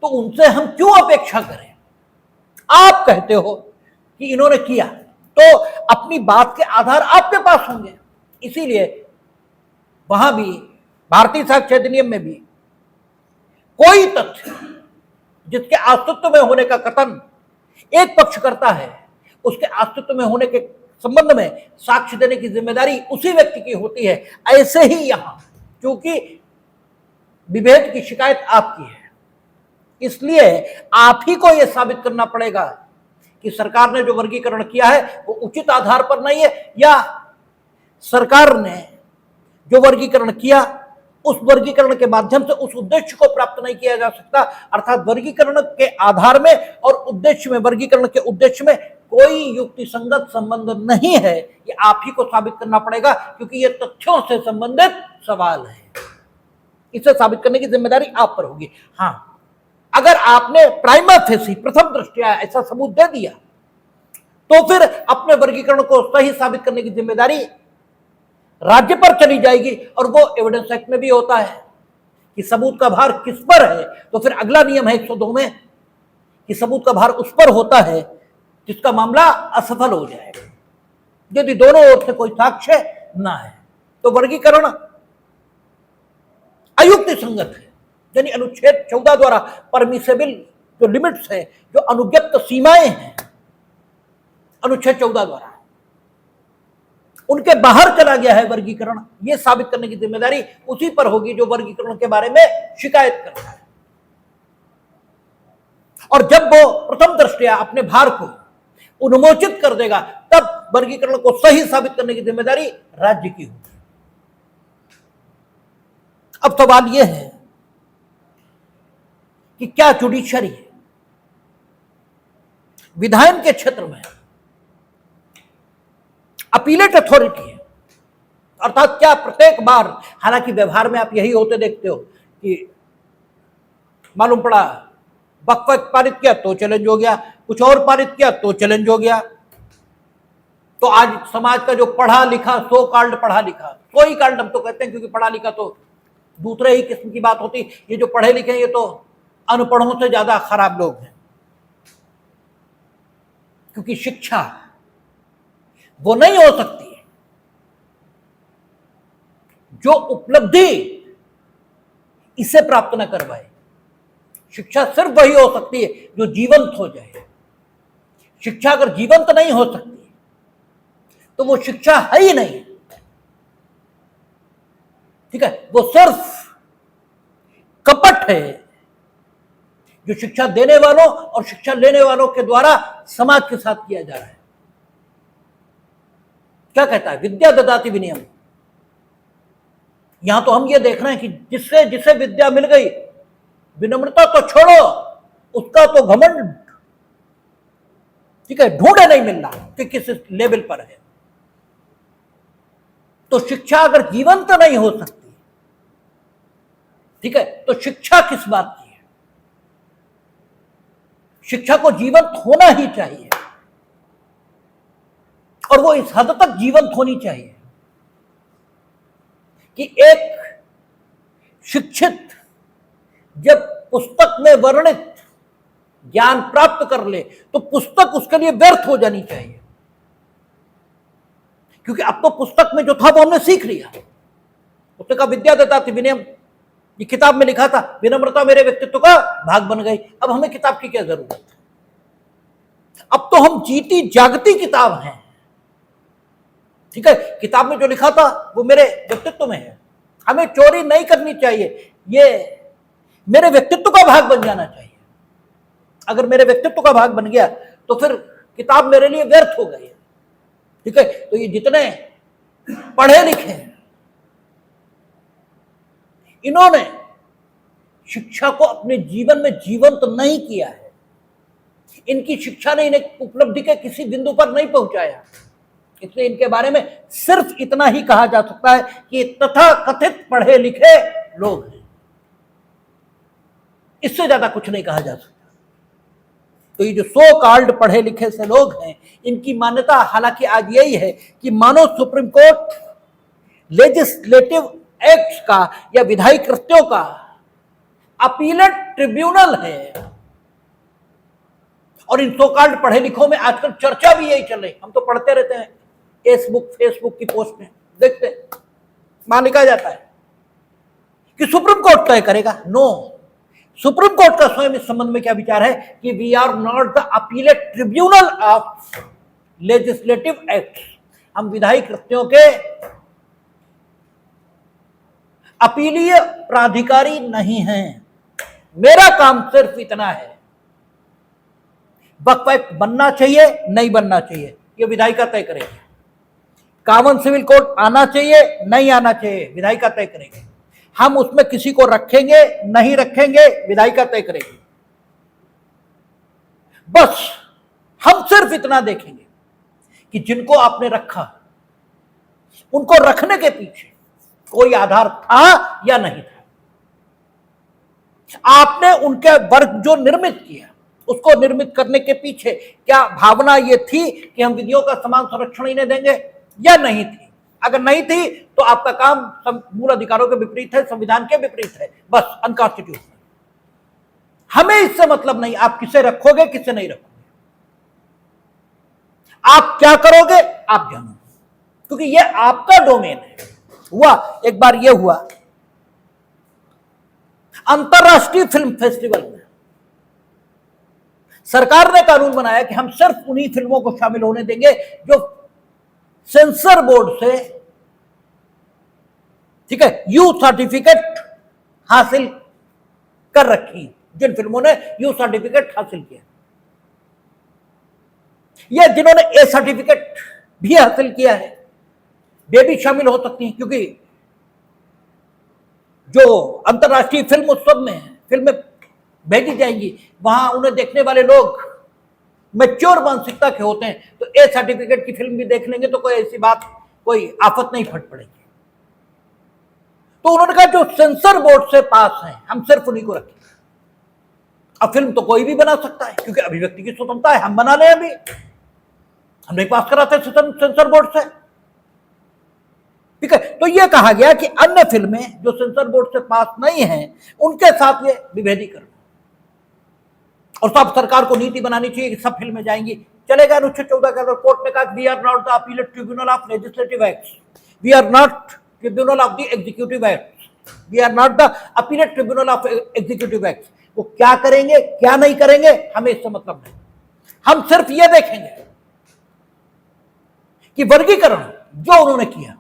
तो उनसे हम क्यों अपेक्षा करें? आप कहते हो कि इन्होंने किया तो अपनी बात के आधार आपके पास होंगे। इसीलिए वहां भी भारतीय साक्ष्य अधिनियम में भी कोई तथ्य जिसके अस्तित्व में होने का कथन एक पक्ष करता है, उसके अस्तित्व में होने के संबंध में साक्ष्य देने की जिम्मेदारी उसी व्यक्ति की होती है। ऐसे ही यहां क्योंकि विभेद की शिकायत आपकी है, इसलिए आप ही को यह साबित करना पड़ेगा कि सरकार ने जो वर्गीकरण किया है वो उचित आधार पर नहीं है, या सरकार ने जो वर्गीकरण किया उस वर्गीकरण के माध्यम से उस उद्देश्य को प्राप्त नहीं किया जा सकता। अर्थात वर्गीकरण के आधार में और उद्देश्य में, वर्गीकरण के उद्देश्य में कोई युक्ति संगत संबंध नहीं है। ये आप ही को साबित करना पड़ेगा क्योंकि ये तथ्यों से संबंधित सवाल है। इसे साबित करने की जिम्मेदारी आप पर होगी। हाँ, अगर आपने प्राइमा फेसी, प्रथम दृष्टया ऐसा सबूत दे दिया तो फिर अपने वर्गीकरण को सही साबित करने की जिम्मेदारी राज्य पर चली जाएगी। और वो एविडेंस एक्ट में भी होता है कि सबूत का भार किस पर है, तो फिर अगला नियम है 102 में कि सबूत का भार उस पर होता है जिसका मामला असफल हो जाएगा, यदि दोनों ओर से कोई साक्ष्य ना है। तो वर्गीकरण अयुक्ति संगत है, यानी अनुच्छेद 14 द्वारा परमिसेबल जो लिमिट्स है, जो अनुज्ञप्त सीमाएं हैं अनुच्छेद 14 द्वारा, उनके बाहर चला गया है वर्गीकरण। यह साबित करने की जिम्मेदारी उसी पर होगी जो वर्गीकरण के बारे में शिकायत करता है। और जब वो प्रथम दृष्टया अपने भार को उन्मोचित कर देगा, तब वर्गीकरण को सही साबित करने की जिम्मेदारी राज्य की होगी। अब सवाल यह है कि क्या जुडिशरी विधायन के क्षेत्र में अपीलेट अथॉरिटी है, अर्थात क्या प्रत्येक बार, हालांकि व्यवहार में आप यही होते देखते हो कि मालूम पड़ा वक्फ पारित किया तो चैलेंज हो गया, कुछ और पारित किया तो चैलेंज हो गया। तो आज समाज का जो पढ़ा लिखा, सो कॉल्ड पढ़ा लिखा, सो ही कॉल्ड हम तो कहते हैं, क्योंकि पढ़ा लिखा तो दूसरे ही किस्म की बात होती, ये जो पढ़े लिखे ये तो अनपढ़ों से ज्यादा खराब लोग हैं, क्योंकि शिक्षा वो नहीं हो सकती जो उपलब्धि इसे प्राप्त न करवाए। शिक्षा सिर्फ वही हो सकती है जो जीवंत हो जाए। शिक्षा अगर जीवंत नहीं हो सकती तो वो शिक्षा है ही नहीं, ठीक है, वो सिर्फ कपट है जो शिक्षा देने वालों और शिक्षा लेने वालों के द्वारा समाज के साथ किया जा रहा है। क्या कहता है विद्या ददाति विनयम। यहां तो हम ये देख रहे हैं कि जिससे जिसे विद्या मिल गई, विनम्रता तो छोड़ो, उसका तो घमंड, ठीक है, ढूंढे नहीं मिल रहा कि किस लेवल पर है। तो शिक्षा अगर जीवंत नहीं हो सकती, ठीक है, तो शिक्षा किस बात की है। शिक्षा को जीवंत होना ही चाहिए, और वो इस हद तक जीवंत होनी चाहिए कि एक शिक्षित जब पुस्तक में वर्णित ज्ञान प्राप्त कर ले तो पुस्तक उसके लिए व्यर्थ हो जानी चाहिए, क्योंकि अब तो पुस्तक में जो था वो हमने सीख लिया। उसने कहा विद्या ददाति विनयम, ये किताब में लिखा था, विनम्रता मेरे व्यक्तित्व का भाग बन गई। अब हमें किताब की क्या जरूरत है, अब तो हम जीती जागती किताब हैं, ठीक है। किताब में जो लिखा था वो मेरे व्यक्तित्व में है, हमें चोरी नहीं करनी चाहिए, ये मेरे व्यक्तित्व का भाग बन जाना चाहिए। अगर मेरे व्यक्तित्व का भाग बन गया तो फिर किताब मेरे लिए व्यर्थ हो गई, ठीक है। तो ये जितने पढ़े लिखे हैं, इन्होंने शिक्षा को अपने जीवन में जीवंत नहीं किया है, इनकी शिक्षा ने इन्हें उपलब्धि के किसी बिंदु पर नहीं पहुंचाया। इसलिए इनके बारे में सिर्फ इतना ही कहा जा सकता है कि तथा कथित पढ़े लिखे लोग हैं, इससे ज्यादा कुछ नहीं कहा जा सकता। तो ये जो सो कॉल्ड पढ़े लिखे से लोग हैं, इनकी मान्यता हालांकि आज यही है कि मानो सुप्रीम कोर्ट लेजिस्लेटिव एक्ट्स का या विधायी कृत्यों का अपीलेट ट्रिब्यूनल है। और इन सो कॉल्ड पढ़े लिखों में आजकल चर्चा भी यही चल रही, हम तो पढ़ते रहते हैं फेसबुक की पोस्ट में देखते हैं, वहां लिखा जाता है कि सुप्रीम कोर्ट तय करेगा। नो, सुप्रीम कोर्ट का स्वयं इस संबंध में क्या विचार है कि we are not the appellate tribunal of legislative act, हम विधायी कृत्यों के अपीलीय प्राधिकारी नहीं हैं। मेरा काम सिर्फ इतना है, वक्फ एक्ट बनना चाहिए नहीं बनना चाहिए ये विधायिका तय करेगी, कॉमन सिविल कोड आना चाहिए नहीं आना चाहिए विधायिका तय करेगी, हम उसमें किसी को रखेंगे नहीं रखेंगे विधायिका तय करेगी। बस हम सिर्फ इतना देखेंगे कि जिनको आपने रखा उनको रखने के पीछे कोई आधार था या नहीं था, आपने उनके वर्ग जो निर्मित किया उसको निर्मित करने के पीछे क्या भावना ये थी कि हम विधियों का समान संरक्षण इन्हें देंगे या नहीं थी। अगर नहीं थी तो आपका काम मूल अधिकारों के विपरीत है, संविधान के विपरीत है, बस अनकॉन्स्टिट्यूशनल। हमें इससे मतलब नहीं आप किसे रखोगे किसे नहीं रखोगे, आप क्या करोगे आप जानो, क्योंकि ये आपका डोमेन है। हुआ एक बार ये हुआ अंतरराष्ट्रीय फिल्म फेस्टिवल में सरकार ने कानून बनाया कि हम सिर्फ उन्हीं फिल्मों को शामिल होने देंगे जो सेंसर बोर्ड से, ठीक है, यू सर्टिफिकेट हासिल कर रखी, जिन फिल्मों ने यू सर्टिफिकेट हासिल किया, या जिन्होंने ए सर्टिफिकेट भी हासिल किया है, वे भी शामिल हो सकती हैं, क्योंकि जो अंतर्राष्ट्रीय फिल्म उत्सव में फिल्में भेजी जाएंगी, वहां उन्हें देखने वाले लोग मैच्योर मानसिकता के होते हैं, तो ए सर्टिफिकेट की फिल्म भी देख लेंगे तो कोई ऐसी बात, कोई आफत नहीं फट पड़ेगी। तो उन्होंने कहा जो सेंसर बोर्ड से पास हैं, हम सिर्फ उन्हीं को रखें। अब फिल्म तो कोई भी बना सकता है, क्योंकि अभिव्यक्ति की स्वतंत्रता है, हम बना लें, अभी हम नहीं पास कराते सेंसर बोर्ड से, ठीक है। तो यह कहा गया कि अन्य फिल्में जो सेंसर बोर्ड से पास नहीं हैं, उनके साथ ये विभेदीकरण, और सब सरकार को नीति बनानी चाहिए कि सब फिल्में जाएंगी, चलेगा। अनुच्छेद 14 के अंदर कोर्ट ने कहा we are not the appellate tribunal of legislative acts, we are not tribunal of the executive acts, we are not the appellate tribunal of executive acts. वो क्या करेंगे क्या नहीं करेंगे हमें इससे मतलब नहीं, हम सिर्फ ये देखेंगे कि वर्गीकरण जो उन्होंने किया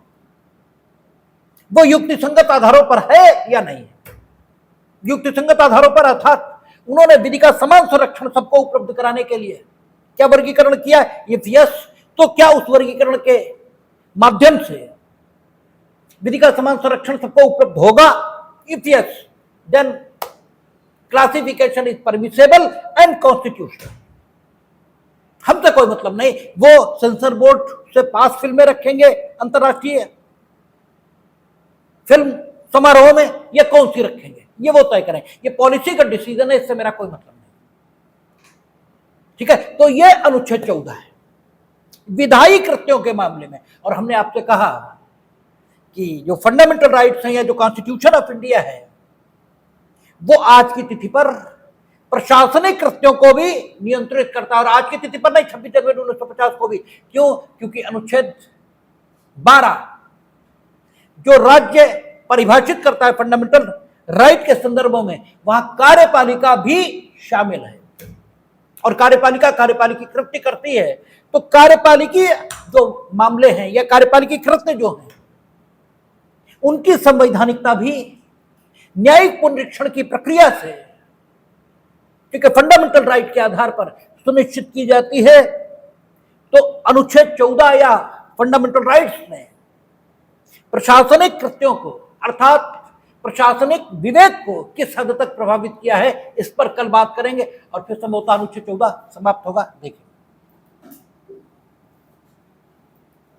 वो युक्तिसंगत आधारों पर है या नहीं है। युक्तिसंगत आधारों पर, अर्थात उन्होंने विधि का समान संरक्षण सबको उपलब्ध कराने के लिए क्या वर्गीकरण किया, इफ यस, तो क्या उस वर्गीकरण के माध्यम से विधि का समान संरक्षण सबको उपलब्ध होगा, if yes then classification is permissible and constitutional. हमसे कोई मतलब नहीं, वो सेंसर बोर्ड से पास फिल्में रखेंगे अंतर्राष्ट्रीय फिल्म समारोह में, या कौन सी रखेंगे ये वो तय करें, ये पॉलिसी का डिसीजन है, इससे मेरा कोई मतलब नहीं, ठीक है। तो ये अनुच्छेद 14 है विधायी कृत्यों के मामले में। और हमने आपसे कहा कि जो फंडामेंटल राइट्स हैं या जो कॉन्स्टिट्यूशन ऑफ इंडिया है, वो आज की तिथि पर प्रशासनिक कृत्यों को भी नियंत्रित करता है, और आज की तिथि पर नहीं, 26 जनवरी 1950 को भी। क्यों? क्योंकि अनुच्छेद 12 जो राज्य परिभाषित करता है फंडामेंटल राइट के संदर्भों में, वहां कार्यपालिका भी शामिल है, और कार्यपालिकी कृत्य करती है। तो कार्यपालिकी जो मामले हैं या कार्यपालिकी कृत्य जो हैं, उनकी संवैधानिकता भी न्यायिक पुनरीक्षण की प्रक्रिया से, ठीक है, फंडामेंटल राइट के आधार पर सुनिश्चित की जाती है। तो अनुच्छेद 14 या फंडामेंटल राइट्स में प्रशासनिक कृत्यों को, अर्थात प्रशासनिक विवेक को किस हद तक प्रभावित किया है, इस पर कल बात करेंगे, और फिर संभवतः अनुच्छेद 14 समाप्त होगा। देखिए।